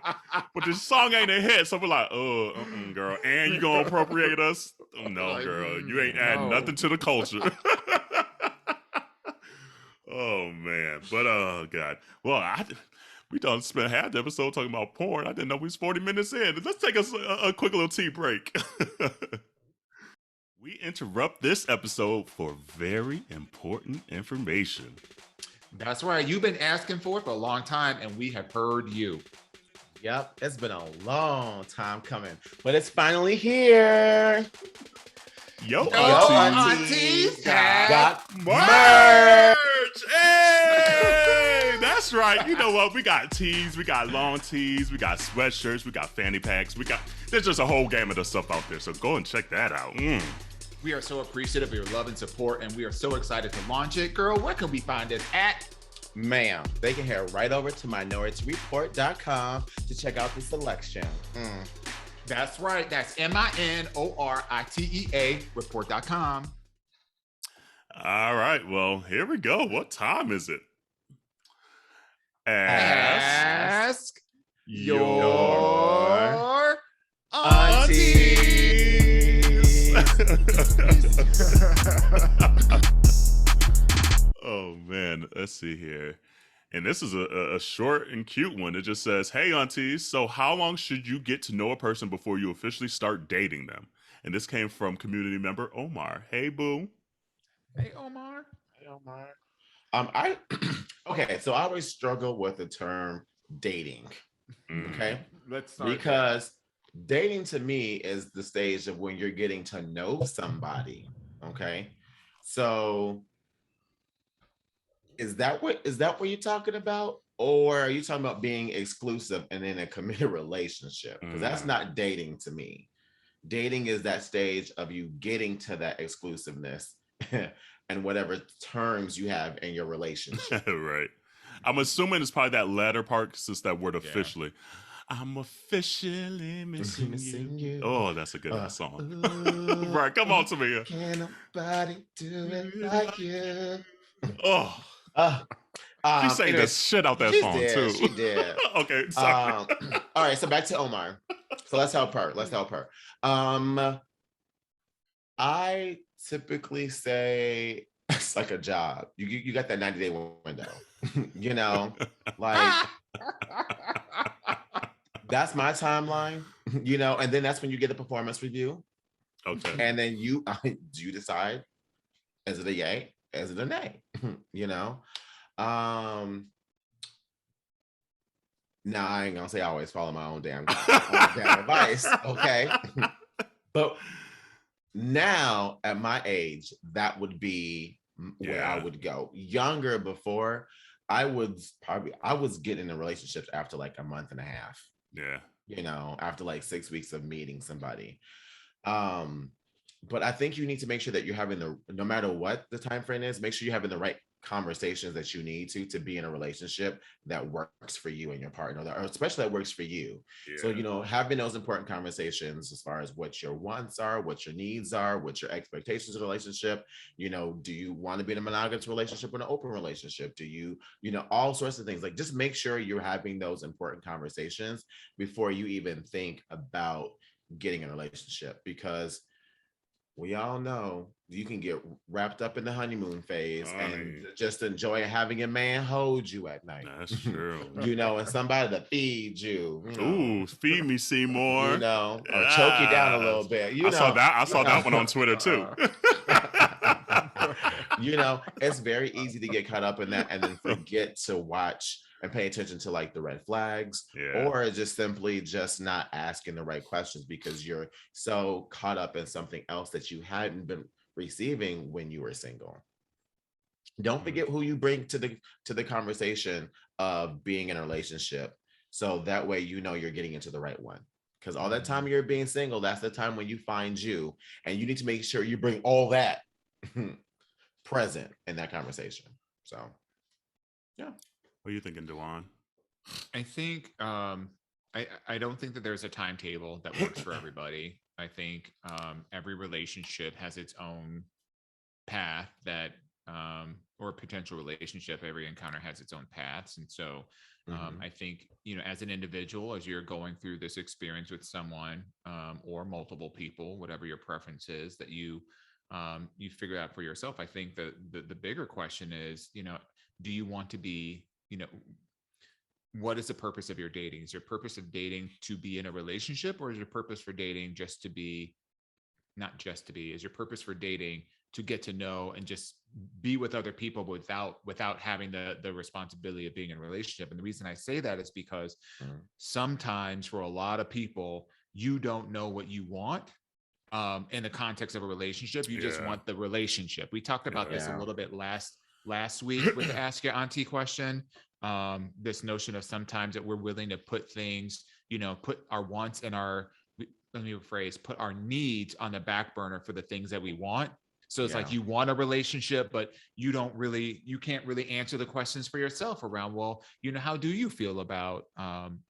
But the song ain't a hit, so we're like, girl. And you gonna appropriate us? Oh, no, girl. You ain't adding nothing to the culture. Oh, man. But, oh, God. Well, we done spent half the episode talking about porn. I didn't know we was 40 minutes in. Let's take a quick little tea break. We interrupt this episode for very important information. That's right. You've been asking for it for a long time, and we have heard you. Yep, it's been a long time coming, but it's finally here. Yo Aunteas got merch! Hey! That's right. You know what? We got tees, we got long tees, we got sweatshirts, we got fanny packs, there's just a whole gamut of stuff out there, so go and check that out. We are so appreciative of your love and support, and we are so excited to launch it. Girl, where can we find it at? Ma'am, they can head right over to minorityReport.com to check out the selection. That's right. That's MINORITEA report.com. All right. Well, here we go. What time is it? Ask your Aunteas. Oh, man. Let's see here. And this is a short and cute one. It just says, hey, aunties, so how long should you get to know a person before you officially start dating them? And this came from community member Omar. Hey, boo. Hey, Omar. Hey, Omar. Okay, so I always struggle with the term dating. Okay? Let's start because dating to me is the stage of when you're getting to know somebody. Okay? So is that what you're talking about? Or are you talking about being exclusive and in a committed relationship? Because that's not dating to me. Dating is that stage of you getting to that exclusiveness and whatever terms you have in your relationship. Right. I'm assuming it's probably that latter part since that word officially. I'm officially missing you. Oh, that's a good song. Right, come on to me. Can't nobody do it like you. Oh. She sang the shit out that song too. She did. Okay, sorry. All right, so back to Omar. So let's help her. I typically say it's like a job. You got that 90-day window. You know, like that's my timeline. You know, and then that's when you get a performance review. Okay. And then you decide, is it a yay? Is it a nay? You know? Now I ain't gonna say I always follow my own damn advice, okay? But now at my age, that would be where I would go. Younger, before, I was getting in relationships after like a month and a half. Yeah. You know, after like 6 weeks of meeting somebody. But I think you need to make sure that you're having no matter what the time frame is, make sure you're having the right conversations that you need to be in a relationship that works for you and your partner, or especially that works for you. Yeah. So, you know, having those important conversations as far as what your wants are, what your needs are, what your expectations of the relationship. You know, do you want to be in a monogamous relationship or an open relationship? Do you know, all sorts of things. Like, just make sure you're having those important conversations before you even think about getting in a relationship, because we all know you can get wrapped up in the honeymoon phase and just enjoy having a man hold you at night. That's true. You know, and somebody to feed you. Ooh, feed me, Seymour. You know, or choke you down a little bit. I saw that one on Twitter too. You know, it's very easy to get caught up in that and then forget to watch and pay attention to like the red flags, or just simply just not asking the right questions because you're so caught up in something else that you hadn't been receiving when you were single. Don't forget who you bring to the conversation of being in a relationship, so that way you know you're getting into the right one. Because all that time you're being single, that's the time when you find you, and you need to make sure you bring all that present in that conversation. So, yeah. What are you thinking, Dewan? I think I don't think that there's a timetable that works for everybody. I think every relationship has its own path that or potential relationship. Every encounter has its own paths. And so I think, you know, as an individual, as you're going through this experience with someone or multiple people, whatever your preference is, that you figure out for yourself. I think that the bigger question is, you know, do you want to be, you know, what is the purpose of your dating? Is your purpose of dating to be in a relationship, or is your purpose for dating just to be, not just to be, is your purpose for dating to get to know and just be with other people without having the responsibility of being in a relationship? And the reason I say that is because sometimes for a lot of people, you don't know what you want in the context of a relationship. You just want the relationship. We talked about this a little bit last week with the Ask Yo Auntie question. This notion of sometimes that we're willing to put things, you know, put our wants and put our needs on the back burner for the things that we want. So it's like you want a relationship, but you can't really answer the questions for yourself around, well, you know, how do you feel about,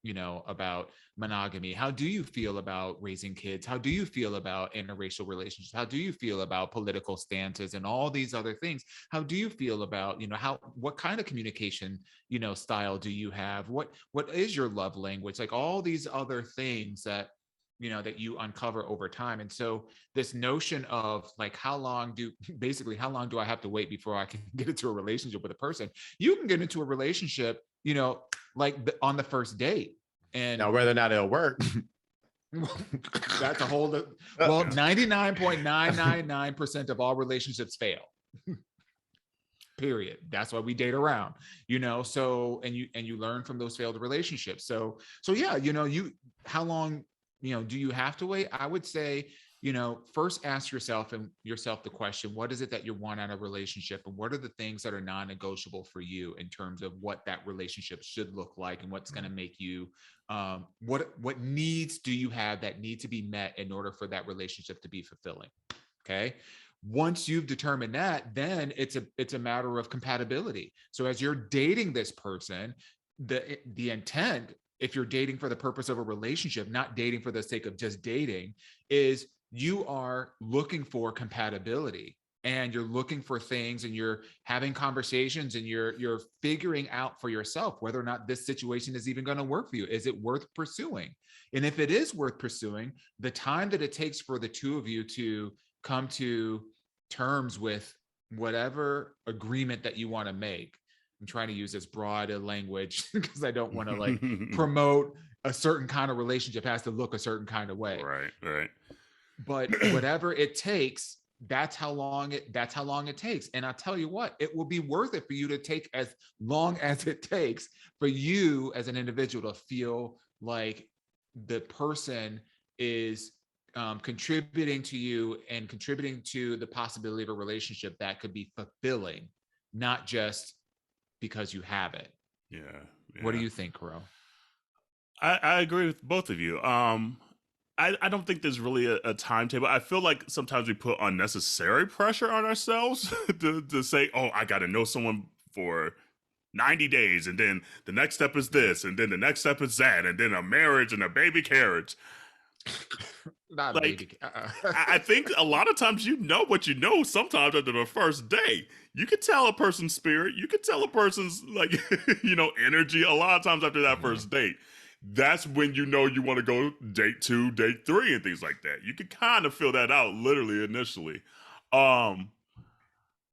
you know, about monogamy? How do you feel about raising kids? How do you feel about interracial relationships? How do you feel about political stances and all these other things? How do you feel about, you know, what kind of communication, you know, style do you have? What is your love language? Like all these other things that, you know, that you uncover over time. And so this notion of like, how long do I have to wait before I can get into a relationship with a person? You can get into a relationship, you know, like on the first date. And now whether or not it'll work, that's a whole, well, 99.999% of all relationships fail. Period. That's why we date around, you know, so, and you learn from those failed relationships. So yeah, you know, how long, you know, do you have to wait? I would say, you know, first ask yourself the question, what is it that you want out of a relationship? And what are the things that are non-negotiable for you in terms of what that relationship should look like and what's going to make you, what needs do you have that need to be met in order for that relationship to be fulfilling? Okay. Once you've determined that, then it's a matter of compatibility. So as you're dating this person, the intent, if you're dating for the purpose of a relationship, not dating for the sake of just dating, is you are looking for compatibility and you're looking for things and you're having conversations and you're figuring out for yourself whether or not this situation is even going to work for you. Is it worth pursuing? And if it is worth pursuing, the time that it takes for the two of you to come to terms with whatever agreement that you want to make. I'm trying to use as broad a language because I don't want to like promote a certain kind of relationship has to look a certain kind of way. Right. But whatever it takes, that's how long it takes. And I'll tell you what, it will be worth it for you to take as long as it takes for you as an individual to feel like the person is contributing to you and contributing to the possibility of a relationship that could be fulfilling, not just because you have it. Yeah. What do you think, Kuro? I agree with both of you. I don't think there's really a timetable. I feel like sometimes we put unnecessary pressure on ourselves to say, oh, I got to know someone for 90 days. And then the next step is this. And then the next step is that. And then a marriage and a baby carriage. Not like, baby. I think a lot of times you know what you know sometimes after the first day. You can tell a person's spirit. You can tell a person's like, energy a lot of times after that first date. That's when you know you want to go date 2, date 3, and things like that. You can kind of feel that out literally initially. But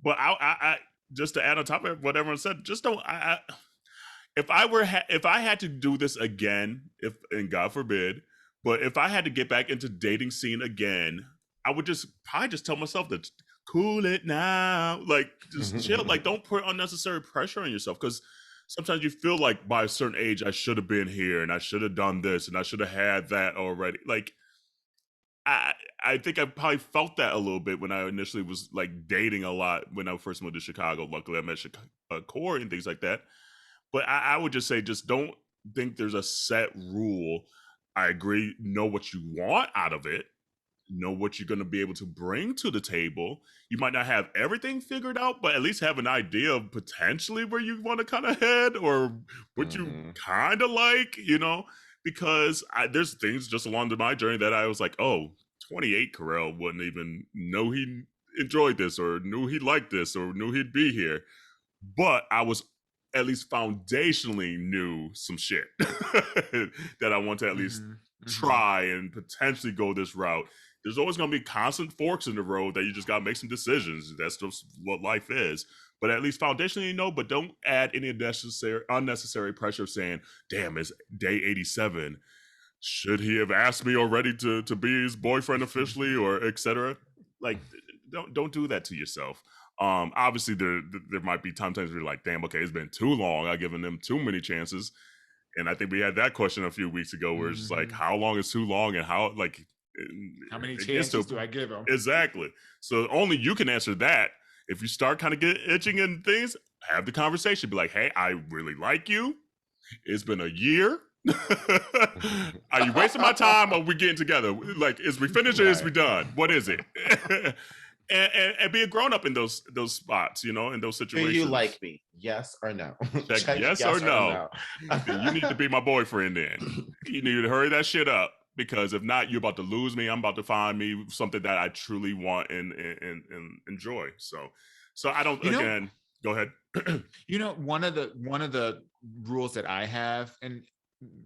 I just to add on top of what everyone said, just don't. If I had to do this again, and God forbid, but if I had to get back into dating scene again, I would probably just tell myself that cool it now, like just chill, like don't put unnecessary pressure on yourself because. Sometimes you feel like by a certain age, I should have been here and I should have done this and I should have had that already. Like, I think I probably felt that a little bit when I initially was like dating a lot when I first moved to Chicago. Luckily, I met Corey and things like that. But I would just say, just don't think there's a set rule. I agree. Know what you want out of it. Know what you're going to be able to bring to the table. You might not have everything figured out, but at least have an idea of potentially where you want to kind of head or what you kind of like, because there's things just along my journey that I was like, oh, 28 Carell wouldn't even know he enjoyed this or knew he liked this or knew he'd be here. But I was at least foundationally knew some shit that I want to at least try and potentially go this route. There's always going to be constant forks in the road that you just got to make some decisions. That's just what life is. But at least foundationally, but don't add any unnecessary pressure of saying, damn, it's day 87. Should he have asked me already to be his boyfriend officially or etc.? Like, don't do that to yourself. Obviously, there might be times where you're like, damn, okay, it's been too long. I've given them too many chances. And I think we had that question a few weeks ago where it's just like, how long is too long and how many chances do I give them? Exactly. So only you can answer that. If you start kind of get itching and things, have the conversation. Be like, hey, I really like you. It's been a year. Are you wasting my time or are we getting together? Like, is we finished or is we done? What is it? and be a grown-up in those spots, in those situations. Do you like me? Yes or no? Check yes or no. You need to be my boyfriend then. You need to hurry that shit up. Because if not, you're about to lose me. I'm about to find me something that I truly want and enjoy. So I don't. Go ahead. One of the rules that I have, and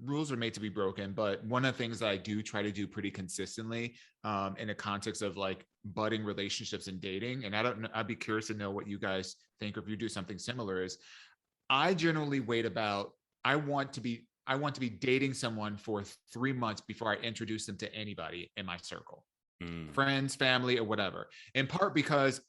rules are made to be broken, but one of the things that I do try to do pretty consistently, in the context of like budding relationships and dating, and I'd be curious to know what you guys think, or if you do something similar. Is I generally wait about. I want to be dating someone for 3 months before I introduce them to anybody in my circle, friends, family, or whatever. In part because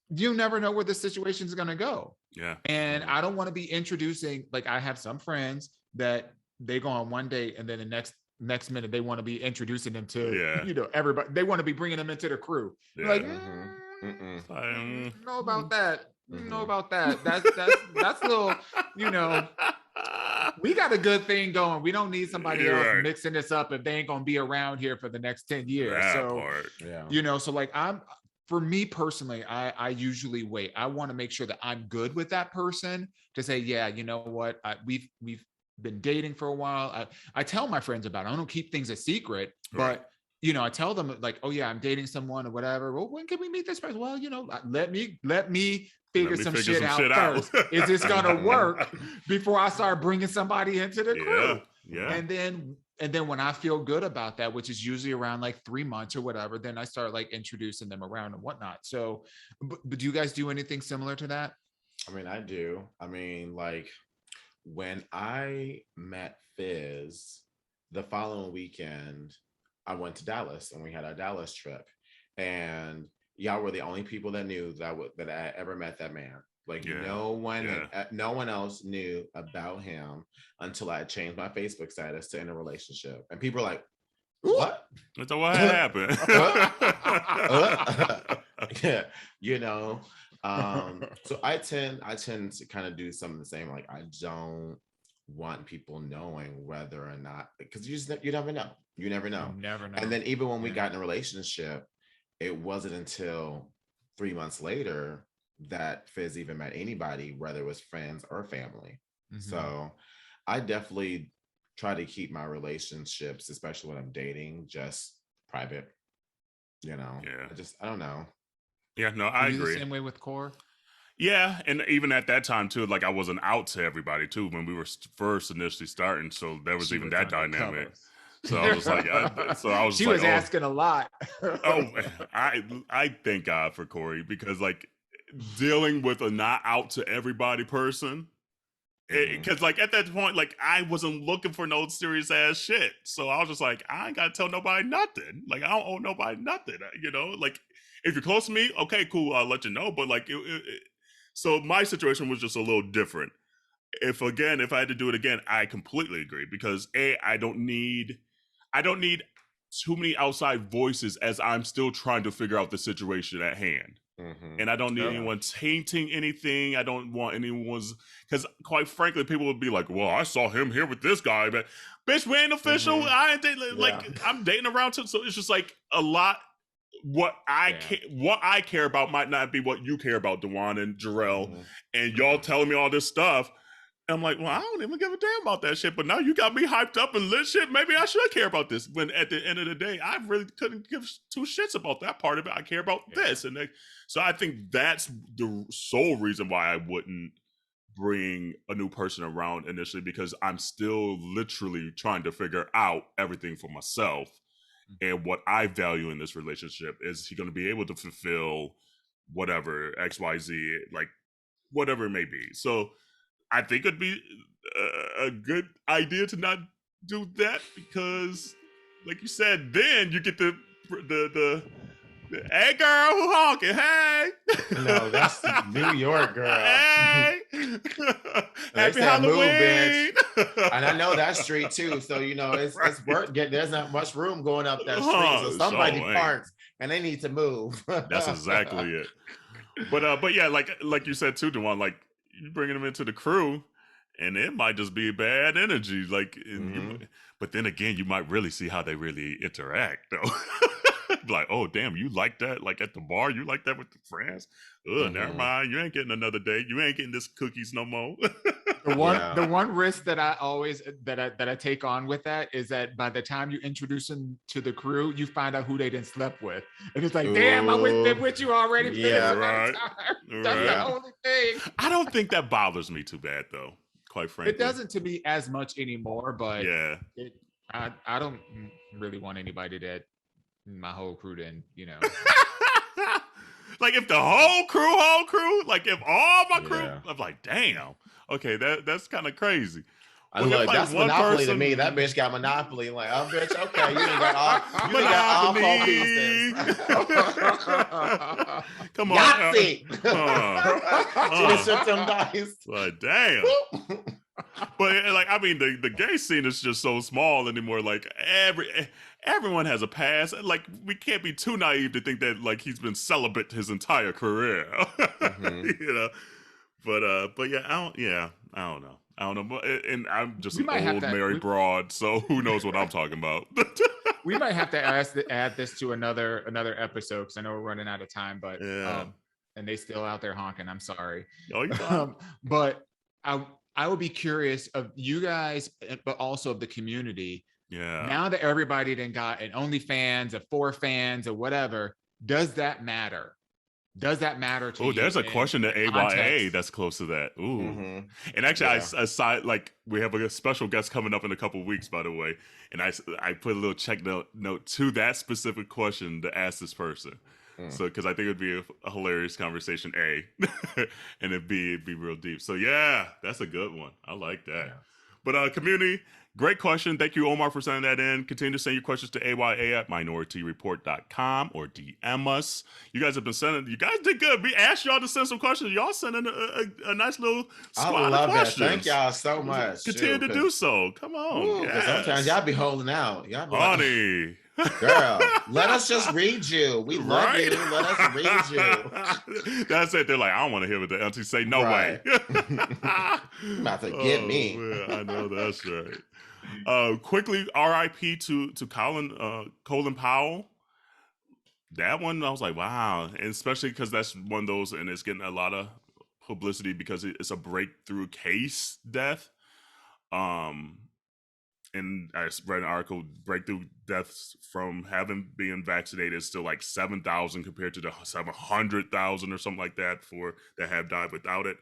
you never know where the situation is going to go. Yeah. And I don't want to be introducing, like I have some friends that they go on one date and then the next minute they want to be introducing them to, everybody. They want to be bringing them into the crew. Yeah. Like, know about that. Know about that. That's a little, we got a good thing going. We don't need somebody else mixing this up if they ain't gonna be around here for the next 10 years. So like for me personally, I usually wait. I want to make sure that I'm good with that person to say, yeah, you know what, we've been dating for a while. I tell my friends about it. I don't keep things a secret, but I tell them like, oh yeah, I'm dating someone or whatever. Well, when can we meet this person? Well, let me figure some shit out first. Is this gonna work before I start bringing somebody into the crew? Yeah. And then when I feel good about that, which is usually around like 3 months or whatever, then I start like introducing them around and whatnot. So, but do you guys do anything similar to that? I mean, I do. I mean, like when I met Fizz, the following weekend, I went to Dallas and we had our Dallas trip, and y'all were the only people that knew that I ever met that man. Like no one else knew about him until I changed my Facebook status to in a relationship. And people were like, What? So what happened? Yeah, you know. So I tend to kind of do some of the same. Like I don't want people knowing whether or not, because you never know. You never know. You never know. And then even when we got in a relationship, it wasn't until 3 months later that Fizz even met anybody, whether it was friends or family. So I definitely try to keep my relationships, especially when I'm dating, just private. You know, I don't know. Yeah, no, I agree. The same way with Core. Yeah, and even at that time too, like I wasn't out to everybody too when we were first initially starting, so there was even that dynamic. So I was like, she was asking a lot. I thank God for Corey, because like dealing with a not out to everybody person. Because like at that point, like I wasn't looking for no serious ass shit, so I was just like, I ain't gotta tell nobody nothing. Like I don't owe nobody nothing, you know. Like if you're close to me, okay, cool, I'll let you know. But like, so my situation was just a little different. If I had to do it again, I completely agree, because I don't need too many outside voices as I'm still trying to figure out the situation at hand. And I don't need anyone tainting anything. I don't want anyone's, because quite frankly, people would be like, well, I saw him here with this guy, but bitch, we ain't official. I ain't I'm dating around too. So it's just like a lot. What I care about might not be what you care about, Dewan and Jarrell, and y'all telling me all this stuff. I'm like, well, I don't even give a damn about that shit. But now you got me hyped up and lit shit. Maybe I should care about this. When at the end of the day, I really couldn't give two shits about that part of it. I care about this. And so I think that's the sole reason why I wouldn't bring a new person around initially, because I'm still literally trying to figure out everything for myself. And what I value in this relationship is he going to be able to fulfill whatever XYZ, like whatever it may be. So I think it'd be a good idea to not do that, because, like you said, then you get the hey girl, who honking? Hey, no, that's New York girl. Hey, happy Halloween, move, bitch. And I know that street too, so you know it's work. There's not much room going up that street, so somebody parks and they need to move. That's exactly it. But yeah, like you said too, Dewan, like you bringing them into the crew, and it might just be bad energy. Like, but then again, you might really see how they really interact, though. Like, oh damn, you like that? Like at the bar, you like that with the friends? Never mind. You ain't getting another date. You ain't getting this cookies no more. The one risk that I always that I take on with that is that by the time you introduce them to the crew, you find out who they didn't slept with, and it's like, damn, I went with you already. Yeah, right. That's the only thing. I don't think that bothers me too bad, though. Quite frankly, it doesn't to me as much anymore. But yeah, I don't really want anybody that my whole crew didn't, you know. Like if the whole crew, like if all my crew, I'm like, damn, okay, that's kind of crazy. Well, look, that's Monopoly to me. That bitch got Monopoly. Like, oh, bitch, okay, you done got all 4 pieces. Come on, Yahtzee. She just shook them dice. Like, damn. But like, I mean, the gay scene is just so small anymore. Like everyone has a past. Like we can't be too naive to think that like he's been celibate his entire career. You know. But yeah, I don't know. And I'm just an old married broad, so who knows what I'm talking about. We might have to add this to another episode, because I know we're running out of time. But and they still out there honking. I'm sorry. Oh, you're fine. But I would be curious of you guys, but also of the community. Yeah. Now that everybody then got an OnlyFans, a 4Fans, or whatever, does that matter? Does that matter to you? Oh, there's a question to AYA that's close to that. Ooh. And actually, I like we have a special guest coming up in a couple of weeks, by the way. And I put a little check note to that specific question to ask this person. So, because I think it'd be a hilarious conversation, A, and it'd be real deep. So, yeah, that's a good one. I like that. Yeah. But community, great question. Thank you, Omar, for sending that in. Continue to send your questions to aya@minorietyreport.com or DM us. You guys have been sending. You guys did good. We asked y'all to send some questions. Y'all sending a nice little squad of questions. That. Thank y'all so much. Continue to do so. Come on. Yes. Sometimes y'all be holding out. Y'all be honey. Girl, let us just read you. We love you. Let us read you. That's it. They're like, I don't want to hear what the auntie say. No way. You about to get me. Man, I know that's right. Quickly, RIP to Colin Powell. That one, I was like, wow. And especially because that's one of those, and it's getting a lot of publicity because it's a breakthrough case death. And I read an article, breakthrough deaths from being vaccinated is still like 7,000 compared to the 700,000 or something like that that have died without it.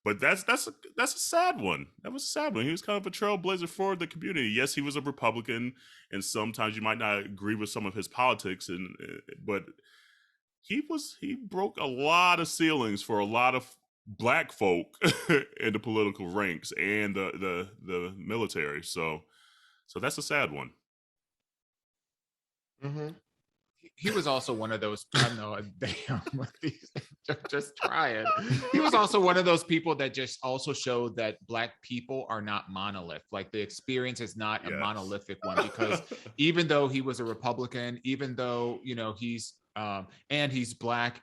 But that's a sad one. That was a sad one. He was kind of a trailblazer for the community. Yes, he was a Republican, and sometimes you might not agree with some of his politics, but he broke a lot of ceilings for a lot of Black folk in the political ranks and the military. So that's a sad one. Mm-hmm. He was also one of those. I know, damn, just try it. He was also one of those people that just also showed that Black people are not monolith. Like the experience is not a monolithic one, because even though he was a Republican, even though he's and he's Black,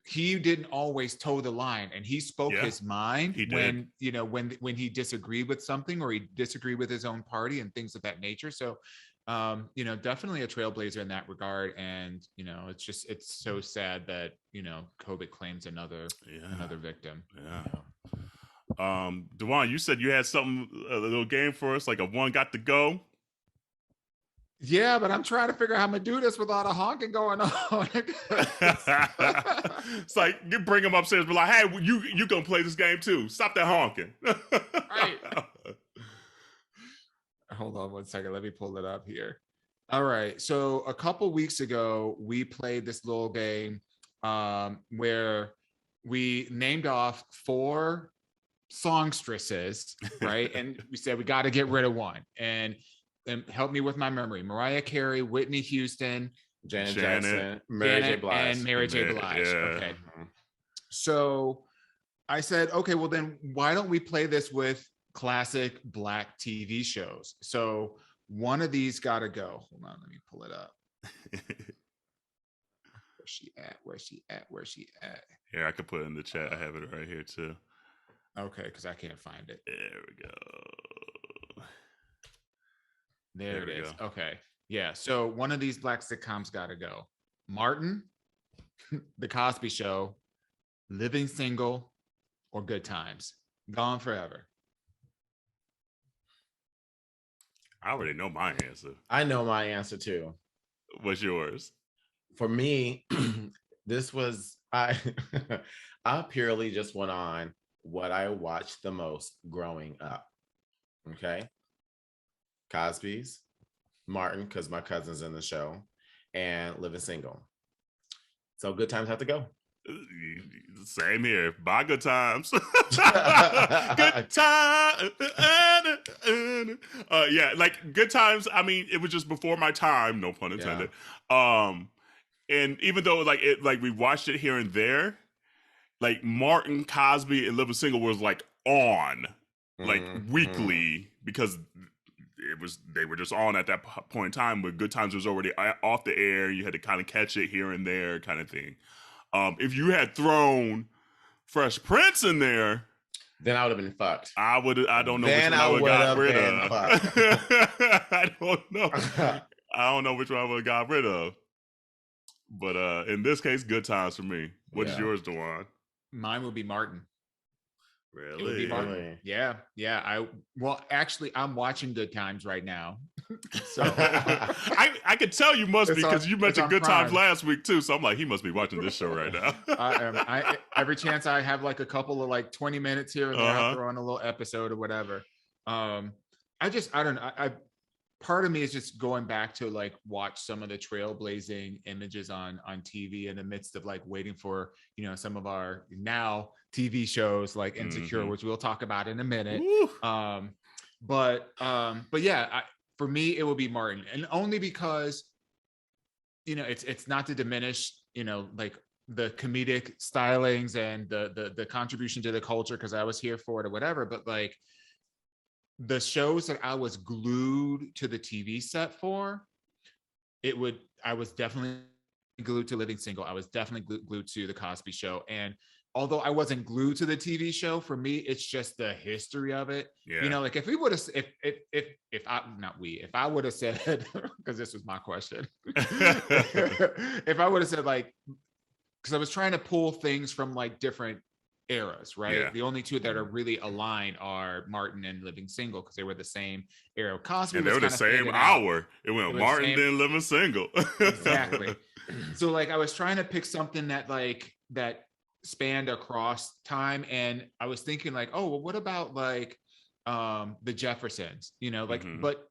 he didn't always toe the line, and he spoke his mind when he disagreed with something, or he disagreed with his own party and things of that nature. So definitely a trailblazer in that regard. And it's so sad that COVID claims another victim. Dewan, you said you had a little game for us, like a one got to go. Yeah, but I'm trying to figure out how I'm gonna do this without a honking going on. It's like you bring them upstairs, be like, "Hey, you gonna play this game too? Stop that honking!" Right. Hold on one second. Let me pull it up here. All right. So a couple weeks ago, we played this little game where we named off 4 songstresses, right? And we said we got to get rid of one. And help me with my memory: Mariah Carey, Whitney Houston, Janet Jackson, Mary J. Blige, and Mary J. Blige. Yeah. Okay. So I said, okay, well then why don't we play this with classic Black TV shows? So one of these got to go. Hold on, let me pull it up. Where's she at? Here, I could put it in the chat. I have it right here too. Okay, because I can't find it. There we go. There it is. Go. Okay. Yeah. So one of these Black sitcoms got to go. Martin, The Cosby Show, Living Single, or Good Times. Gone forever. I already know my answer. I know my answer too. What's yours? For me, this was I purely just went on what I watched the most growing up. Okay. Cosby's, Martin, because my cousin's in the show, and Living Single. So Good Times have to go. Same here. Bye, Good Times. Good time. Like Good Times. I mean, it was just before my time. No pun intended. Yeah. And even though we watched it here and there, like Martin, Cosby, and Living Single was like on, like weekly, because they were just on at that point in time, but Good Times was already off the air. You had to kind of catch it here and there, kind of thing. If you had thrown Fresh Prince in there, then I would have been fucked. I don't know which one I would have got rid of. I don't know. I don't know which one I would have got rid of. But in this case, Good Times for me. What's yours, Dewan? Mine would be Martin. Really? Yeah. Actually, I'm watching Good Times right now. So I could tell you must be, because you mentioned Good Times last week too. So I'm like, he must be watching this show right now. I every chance I have like a couple of like 20 minutes here and there, I throw on a little episode or whatever. I don't know. part of me is just going back to like watch some of the trailblazing images on TV in the midst of like waiting for, you know, some of our now TV shows like Insecure, which we'll talk about in a minute. But yeah, for me, it will be Martin, and only because, you know, it's not to diminish, you know, like the comedic stylings and the contribution to the culture, because I was here for it or whatever, but like the shows that I was glued to the TV set for, I was definitely glued to Living Single. I was definitely glued to The Cosby Show. And although I wasn't glued to the TV show, for me, it's just the history of it. Yeah. You know, like if we would have, if I would have said, because this was my question, if I would have said like, because I was trying to pull things from like different eras, right? Yeah. The only two that are really aligned are Martin and Living Single, because they were the same era. Cosby, and they were the same hour. It went Martin, then Living Single. Exactly. So like I was trying to pick something that like that spanned across time, and I was thinking like, oh, well, what about like the Jeffersons? You know, like, but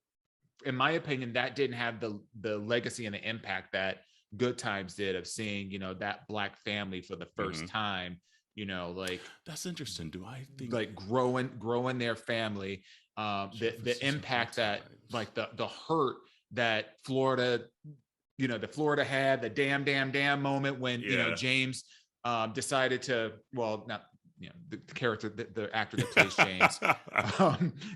in my opinion, that didn't have the legacy and the impact that Good Times did, of seeing, you know, that Black family for the first time. You know, like that's interesting. Do I think like growing their family, the impact that like the hurt that Florida, you know, the Florida had, the damn moment when you know James decided to, well, not, you know, the character, the actor that plays James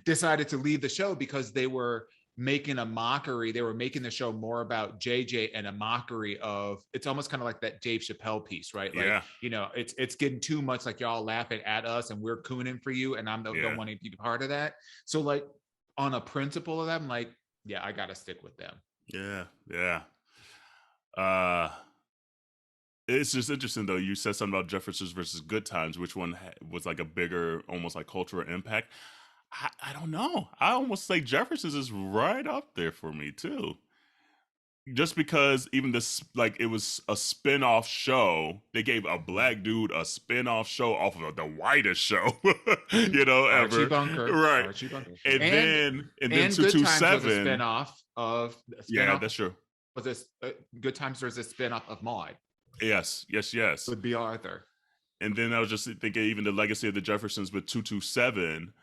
decided to leave the show because they were making a mockery. They were making the show more about JJ and a mockery of, it's almost kind of like that Dave Chappelle piece, right? Like, you know, it's getting too much, like y'all laughing at us and we're cooning for you, and I'm don't want to be part of that. So like on a principle of that, I'm like, yeah, I got to stick with them. Yeah. It's just interesting though. You said something about Jeffersons versus Good Times. Which one was like a bigger, almost like cultural impact? I don't know. I almost say Jeffersons is right up there for me too. Just because even this, like, it was a spin-off show. They gave a Black dude a spin-off show off of the whitest show, you know, Archie ever. Bunker. Right. Archie Bunker. And then 227. Good Times was a spin-off of. Yeah, that's true. Was this Good Times was a spin-off of Maude? Yes. With B. Arthur. And then I was just thinking even the legacy of the Jeffersons with 227.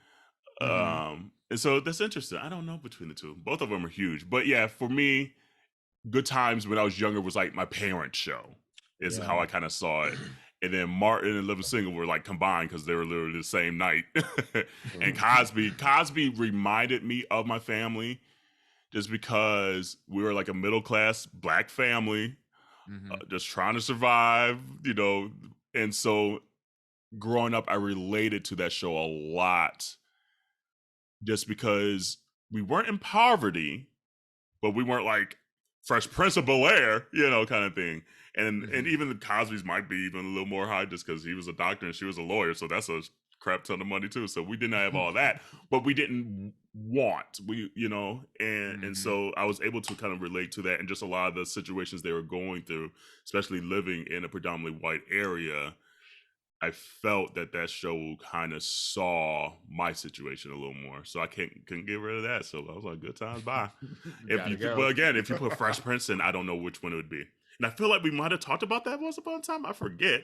And so that's interesting. I don't know between the two. Both of them are huge. But yeah, for me, Good Times when I was younger was like my parents' show. Is how I kind of saw it. And then Martin and Living Single were like combined because they were literally the same night. And Cosby reminded me of my family just because we were like a middle-class Black family, just trying to survive, you know. And so growing up, I related to that show a lot just because we weren't in poverty, but we weren't like Fresh Prince of Bel-Air, you know, kind of thing. And even the Cosby's might be even a little more high just because he was a doctor and she was a lawyer. So that's a crap ton of money too. So we didn't have all that, but we didn't want, you know, and so I was able to kind of relate to that and just a lot of the situations they were going through, especially living in a predominantly white area. I felt that show kind of saw my situation a little more, so I couldn't get rid of that. So I was like, Good Times, bye. Well, again, if you put Fresh Prince in, I don't know which one it would be. And I feel like we might have talked about that once upon a time. I forget,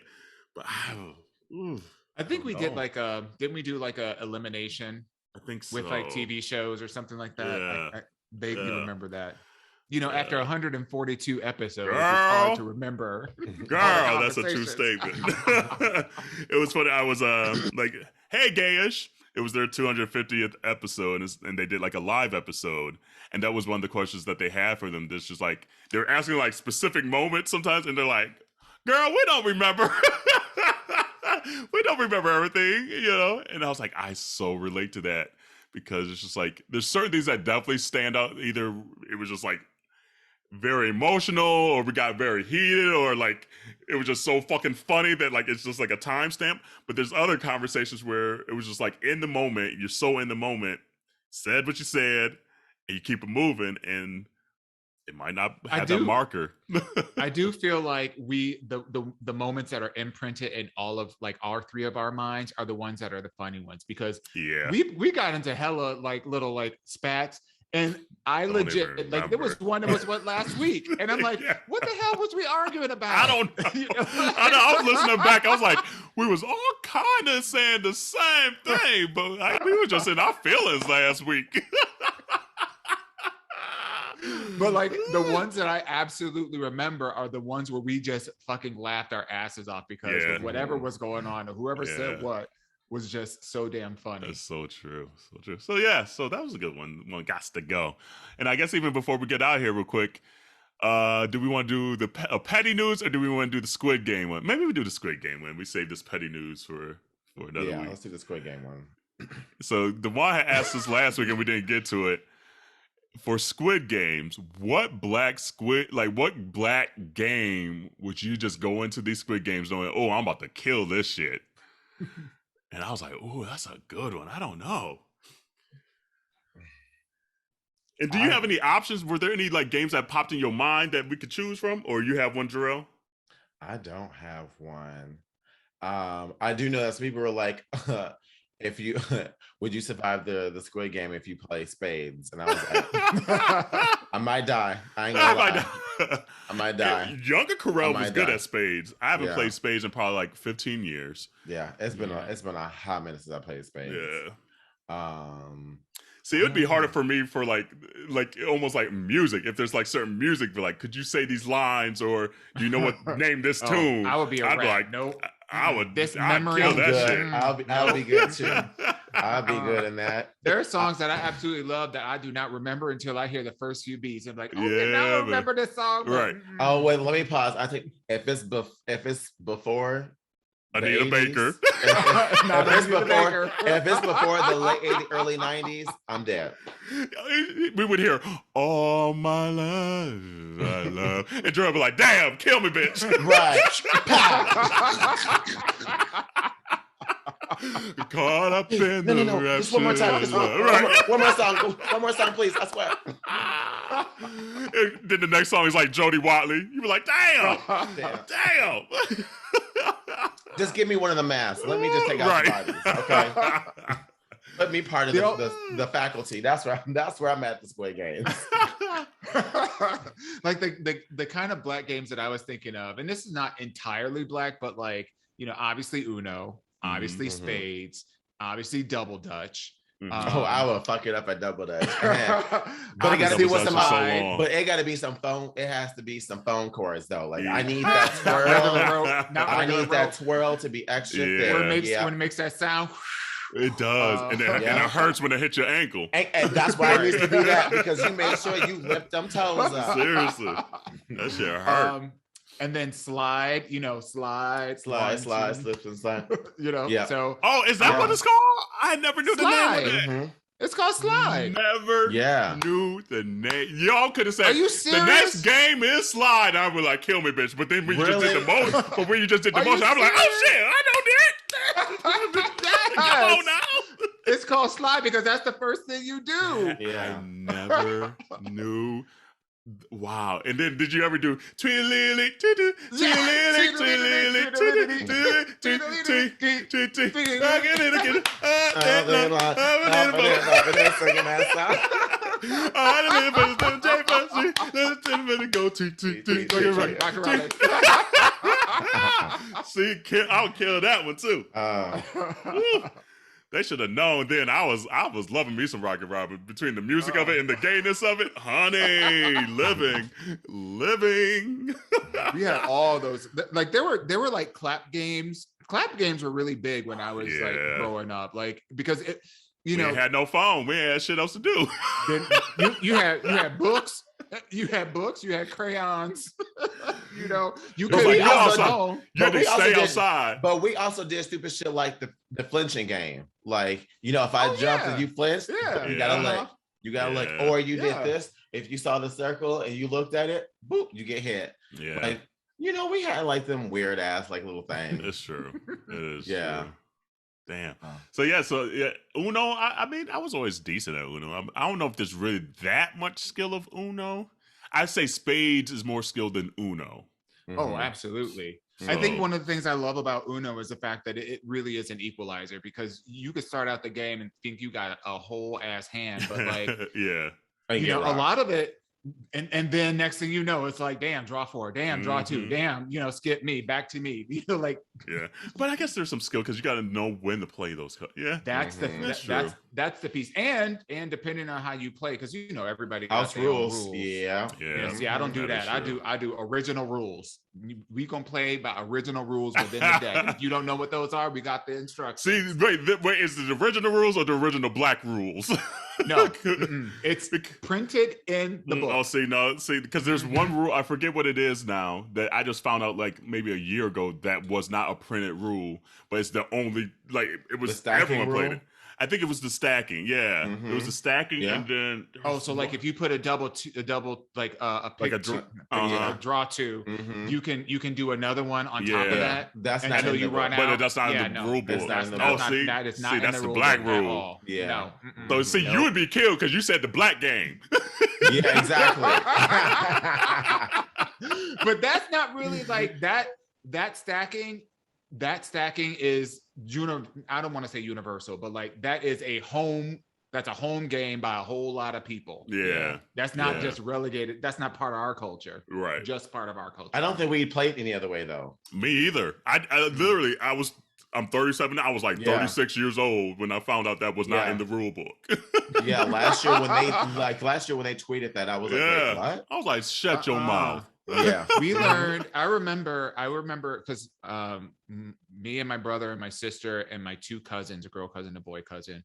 but I think we did like didn't we do like a elimination? I think so. With like TV shows or something like that. Yeah. I vaguely remember that. You know, after 142 episodes, it's hard to remember. Girl, that's a true statement. It was funny. I was like, hey, gayish. It was their 250th episode, and they did like a live episode. And that was one of the questions that they had for them. This just like, they're asking like specific moments sometimes, and they're like, girl, we don't remember. We don't remember everything, you know? And I was like, I so relate to that because it's just like, there's certain things that definitely stand out. Either it was just like, very emotional, or we got very heated, or like it was just so fucking funny that like it's just like a timestamp. But there's other conversations where it was just like in the moment, you're so in the moment, said what you said, and you keep it moving, and it might not have that marker. I do feel like the moments that are imprinted in all of like our three of our minds are the ones that are the funny ones, because we got into hella like little like spats. And I legit, like, there was one that was last week. And I'm like, what the hell was we arguing about? I don't know. I was listening back. I was like, we was all kind of saying the same thing, but we were just in our feelings last week. But like the ones that I absolutely remember are the ones where we just fucking laughed our asses off because of whatever was going on or whoever said what was just so damn funny. That's so true. So true. So yeah, so that was a good one. One got to go. And I guess even before we get out here real quick, do we want to do the petty news or do we want to do the Squid Game one? Maybe we do the Squid Game one. We save this petty news for another week. Yeah, let's do the Squid Game one. So Devon had asked us last week and we didn't get to it. For Squid Games, what black game would you just go into these Squid Games knowing, oh, I'm about to kill this shit? And I was like, oh, that's a good one. I don't know. And do you have any options? Were there any like games that popped in your mind that we could choose from? Or you have one, Jarrell? I don't have one. I do know that some people were like, if you would you survive the Squid Game if you play spades? And I was like, I might die. I ain't gonna lie. I might die. Younger Carell was good at spades. I haven't played spades in probably like 15 years. Yeah, it's been a hot minute since I played spades. Yeah. See, it would be harder for me for like almost like music. If there's like certain music, but like, could you say these lines or do you know what name this tune? I would be I'd be like, nope. I would. This memory. I'd kill that shit. I'll be good too. I'll be good in that. There are songs that I absolutely love that I do not remember until I hear the first few beats. I'm like, okay, now I remember this song. Right. Oh wait, let me pause. I think if it's before Anita Baker. If it's before the late 80s, early 90s, I'm dead. We would hear all my life I love. And Drew would be like, damn, kill me, bitch. Right. Caught up in No. Just one more time. One more song. One more song, please. I swear. And then the next song is like Jody Watley. You be like, damn. Just give me one of the masks. Let me just take out the bodies, okay? Let me part of the faculty. That's where I'm at the Squid Games. Like the kind of black games that I was thinking of, and this is not entirely black, but like, you know, obviously Uno, obviously spades, obviously double dutch. I will fuck it up at double dutch. But it gotta be with some but it gotta be some phone. It has to be some phone chords though. Like I need that twirl. I need that twirl to be extra thick. When it makes that sound. It does, and it hurts when it hits your ankle. And that's why I used to do that, because you made sure you lift them toes up. Seriously, that shit hurt. And then slide, slip and slide. You know, so. Oh, is that what it's called? I never knew the name of it. Mm-hmm. It's called slide. Never knew the name. Y'all could have said, are you serious? The next game is slide. I was like, kill me, bitch. But then when you just did the motion, I was like, oh shit, I know that. Come on now. It's called slide because that's the first thing you do. Yeah. I never knew. Wow. And then did you ever do tweelily, tweelily, See, I'll kill that one too. They should have known then. I was loving me some Rocket Robin. Between the music of it and the gayness of it, honey, living. We had all those. Like there were like clap games. Clap games were really big when I was like growing up. Like because we had no phone. We had shit else to do. you had books. You had books, you had crayons, you know, you could you had to stay outside. But we also did stupid shit like the flinching game. Like, you know, if I jumped and you flinched, you gotta lick. You gotta lick. Or you did this. If you saw the circle and you looked at it, boop, you get hit. Yeah. Like, you know, we had like them weird ass like little things. It's true. It is true. Damn. So Uno. I mean, I was always decent at Uno. I don't know if there's really that much skill of Uno. I'd say spades is more skill than Uno. Oh, absolutely. So, I think one of the things I love about Uno is the fact that it really is an equalizer, because you could start out the game and think you got a whole ass hand, but like you know, a lot of it. And then next thing you know, it's like, damn, draw 4, damn, draw 2, damn, you know, skip me, back to me, you know, like. Yeah, but I guess there's some skill because you got to know when to play those. Yeah, that's that's the piece, and depending on how you play, because you know everybody got house their rules. Own rules. Yeah. See, I don't do that. I do original rules. We gonna play by original rules within the deck. If you don't know what those are, we got the instructions. See, wait, is it the original rules or the original black rules? No, it's printed in the book. Oh, see, because there's one rule, I forget what it is now, that I just found out like maybe a year ago that was not a printed rule, but it's the only, like, it was, everyone played it. I think it was the stacking. Yeah, it was the stacking, and then so like if you put a double like a pick, like draw 2, you can do another one on top of that. That's not until you run out. But that's not in the rule book. That's the black rule. Yeah. No. So you would be killed because you said the black game. Yeah, exactly. But that's not really like that. That stacking is I don't want to say universal, but like that is a home game by a whole lot of people. Yeah. That's not just relegated. That's not part of our culture. Right. Just part of our culture. I don't think we played any other way though. Me either. I'm 37 now. I was like 36 years old when I found out that was not in the rule book. Yeah, last year when they tweeted that, I was like, wait, what? I was like, shut your mouth. Yeah. We learned, I remember because me and my brother and my sister and my 2 cousins, a girl cousin, a boy cousin,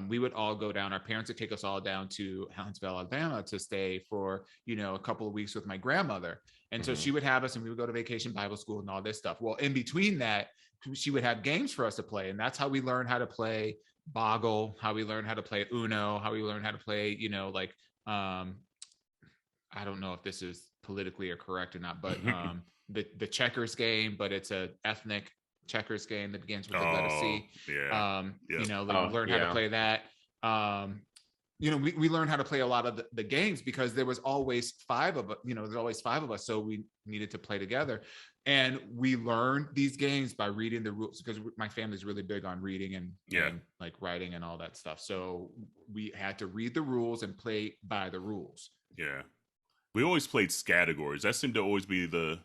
we would all go down. Our parents would take us all down to Huntsville, Alabama to stay for, you know, a couple of weeks with my grandmother. And so she would have us and we would go to vacation Bible school and all this stuff. Well, in between that, she would have games for us to play. And that's how we learned how to play Boggle, how we learned how to play Uno, how we learned how to play, you know, like, I don't know if this is politically correct or not, but the checkers game, but it's a ethnic checkers game that begins with the letter C. You know, learn how to play that. You know, we learned how to play a lot of the games because there was always 5 of us, you know, there's always 5 of us. So we needed to play together. And we learned these games by reading the rules because my family's really big on reading and like writing and all that stuff. So we had to read the rules and play by the rules. Yeah. We always played categories. That seemed to always be the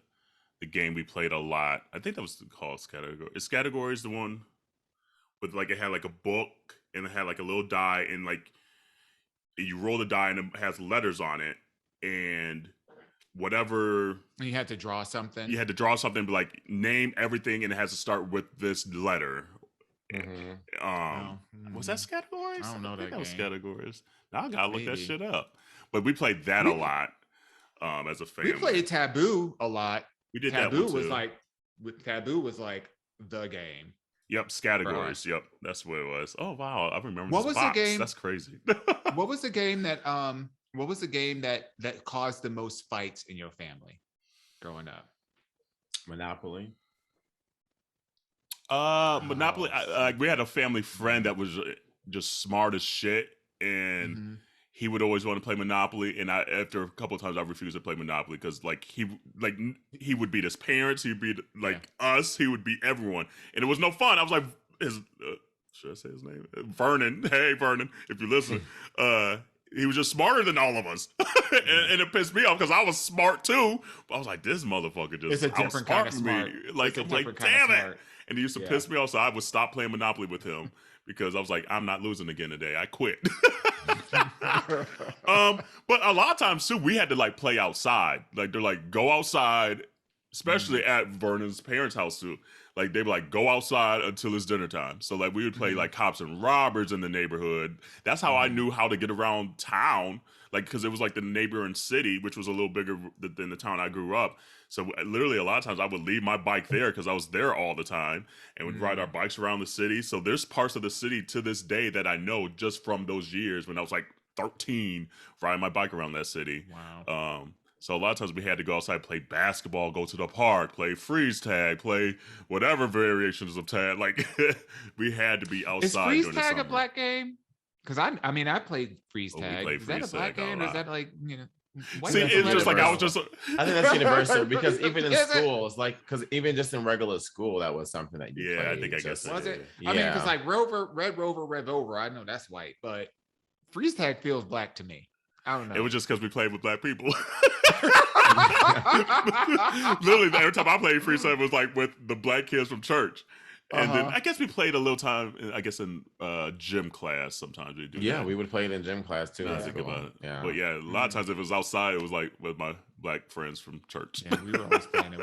game we played a lot. I think that was called category. Is categories the one with like it had like a book and it had like a little die and like you roll the die and it has letters on it and whatever. You had to draw something. You had to draw something, but like name everything and it has to start with this letter. Was that categories? I don't know that was categories. Now I gotta look that shit up. But we played that a lot. As a family, we played Taboo a lot. We did Taboo that one too. Taboo was like the game. Yep, categories. Yep, that's what it was. Oh wow, I remember. What was the game? That's crazy. What was the game that caused the most fights in your family growing up? Monopoly. Monopoly. We had a family friend that was just smart as shit, and he would always want to play Monopoly, and after a couple of times I refused to play Monopoly because he would beat his parents, he'd beat us, he would beat everyone, and it was no fun. I was like, should I say his name? Vernon. Hey Vernon, if you listen, he was just smarter than all of us, and it pissed me off because I was smart too. But I was like, this motherfucker just it's a different kind of smart. Damn it. And he used to piss me off, so I would stop playing Monopoly with him because I was like, I'm not losing again today. I quit. But a lot of times too, we had to like play outside. Like they're like, go outside, especially at Vernon's parents' house too. Like they were like, go outside until it's dinner time. So like we would play like cops and robbers in the neighborhood. That's how I knew how to get around town. Like, because it was like the neighboring city, which was a little bigger than the town I grew up. So literally a lot of times I would leave my bike there because I was there all the time and would ride our bikes around the city. So there's parts of the city to this day that I know just from those years when I was like 13, riding my bike around that city. Wow. So a lot of times we had to go outside, play basketball, go to the park, play freeze tag, play whatever variations of tag. Like we had to be outside. Is freeze tag a black game? Because I mean I played freeze tag. Is that a black game? Or is that like, you know? See, it's just like I was just. I think that's universal because even in schools, like, because even just in regular school, that was something that you. Yeah, I think I guess was it. I mean, because like Red Rover, I know that's white, but freeze tag feels black to me. I don't know. It was just because we played with black people. Literally, every time I played Freestyle, it was like with the black kids from church. And then I guess we played a little time, I guess, in gym class. Sometimes we do. Yeah, that. We would play it in gym class too. I think cool. about it. Yeah. But yeah, a lot of times if it was outside, it was like with my black friends from church. Yeah, we were always playing it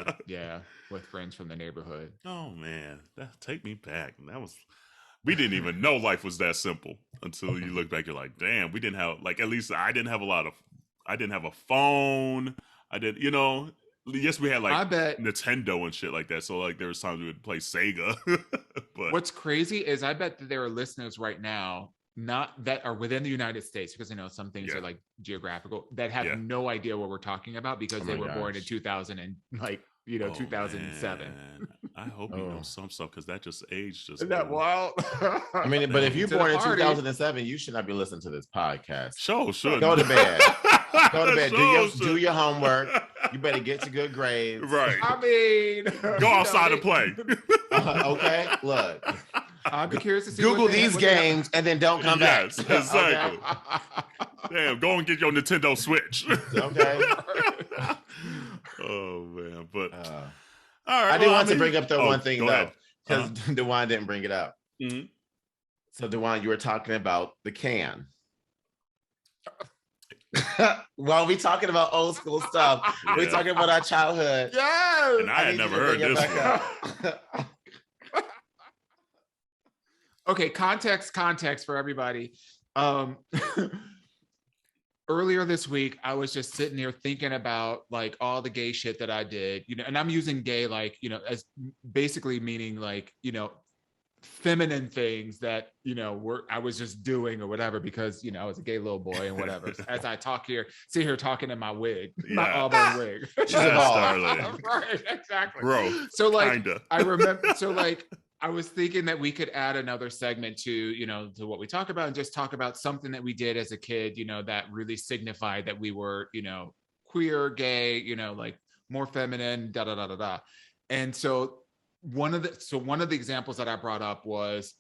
with friends from the neighborhood. Oh man, that take me back. We didn't even know life was that simple until you look back. You're like, damn, we didn't have at least I didn't have a phone. Yes, we had like I bet Nintendo and shit like that. So like there was times we would play Sega. But what's crazy is I bet that there are listeners right now, not that are within the United States, because I know some things are like geographical, that have no idea what we're talking about because they were born in 2000 and 2007. Man. I hope you know some stuff because that just aged just. Isn't that wild? I mean, but if you're born in 2007, you should not be listening to this podcast. Sure. Go to bed. Go to bed. Do your homework. You better get to good grades. Right. I mean, go outside and play. Okay. Look. I'd be curious to see. Google these games and then don't come back. Exactly. Damn, go and get your Nintendo Switch. Okay. Oh man, but all right. I did want to bring up one thing though, because DeJuan didn't bring it up. Mm-hmm. So DeJuan, you were talking about the can. Well, we talking about old school stuff. We're talking about our childhood. Yes. And I had never heard this one. Okay, context for everybody. Earlier this week, I was just sitting here thinking about like all the gay shit that I did, and I'm using gay like, as basically meaning like, feminine things that, I was just doing or whatever, because, I was a gay little boy and whatever. As I sit here talking in my wig, my auburn wig. Right, exactly. Bro, so like, kinda. I remember, so like, I was thinking that we could add another segment to, to what we talk about and just talk about something that we did as a kid, that really signified that we were, queer, gay, like more feminine, da da da da da. And so one of the examples that I brought up was,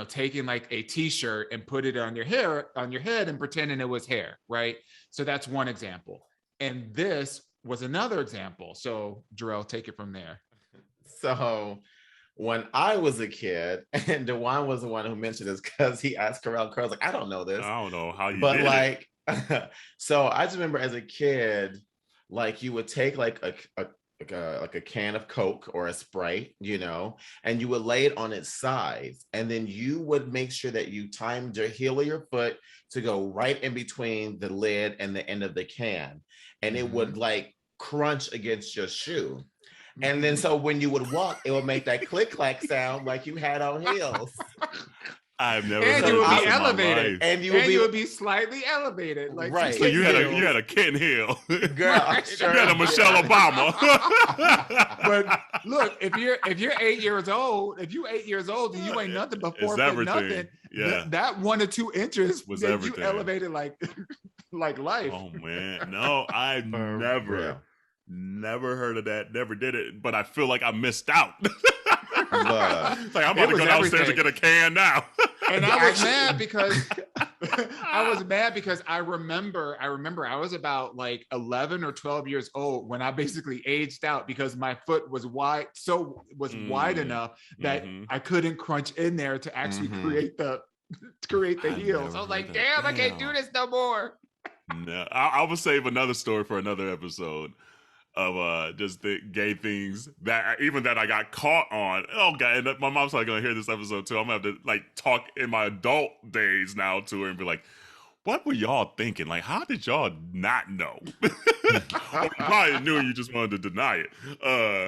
taking like a t-shirt and put it on your head and pretending it was hair, right? So that's one example. And this was another example. So Jarrell, take it from there. So when I was a kid, and DeJuan was the one who mentioned this because he asked Carell. Carell's like, I don't know this. I don't know how you but did like, so I just remember as a kid, like you would take like a can of Coke or a Sprite, and you would lay it on its sides, and then you would make sure that you timed your heel of your foot to go right in between the lid and the end of the can, and it would like crunch against your shoe. And then so when you would walk, it would make that click-clack sound like you had on heels. I've never and heard you would this be elevated, and you would be slightly elevated, like right. So you had a Ken Hill, girl. You had a Michelle Obama. But look, if you're 8 years old, and you ain't nothing but 4 foot nothing. Yeah, that 1 or 2 inches was everything. You elevated like life. Oh man, no, I've never heard of that. Never did it, but I feel like I missed out. It's like I'm about to go downstairs and get a can now. And I was mad because I remember I was about like 11 or 12 years old when I basically aged out because my foot was wide enough that I couldn't crunch in there to actually create the heels. I was like, damn, I can't do this no more. No, I will save another story for another episode of just the gay things that I got caught on. Oh god, and my mom's not gonna hear this episode too. I'm gonna have to like talk in my adult days now to her and be like, what were y'all thinking? Like, how did y'all not know? Or you probably knew, you just wanted to deny it.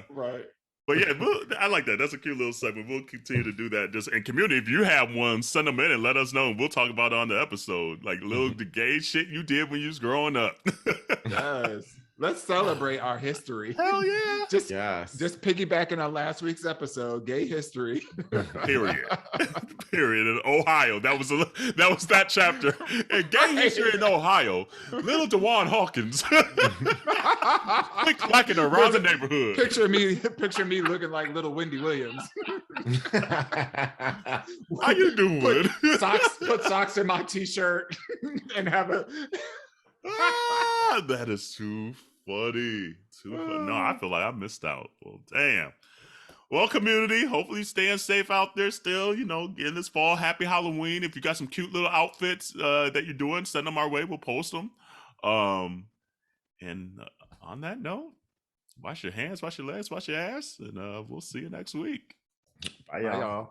Right. But yeah, I like that. That's a cute little segment. We'll continue to do that. Just in community, if you have one, send them in and let us know, and we'll talk about it on the episode. Like the gay shit you did when you was growing up. Yes. Let's celebrate our history. Hell yeah. Just piggybacking on last week's episode, gay history. Period. In Ohio. That was that chapter. And gay history in Ohio. Little DeJuan Hawkins. Clacking around the neighborhood. Picture me looking like little Wendy Williams. How you doing? Put socks in my t-shirt and have a That is too funny. Too funny. No, I feel like I missed out. Well, damn. Well, community, hopefully staying safe out there still, getting this fall. Happy Halloween. If you got some cute little outfits that you're doing, send them our way. We'll post them. And on that note, wash your hands, wash your legs, wash your ass, and we'll see you next week. Bye, y'all.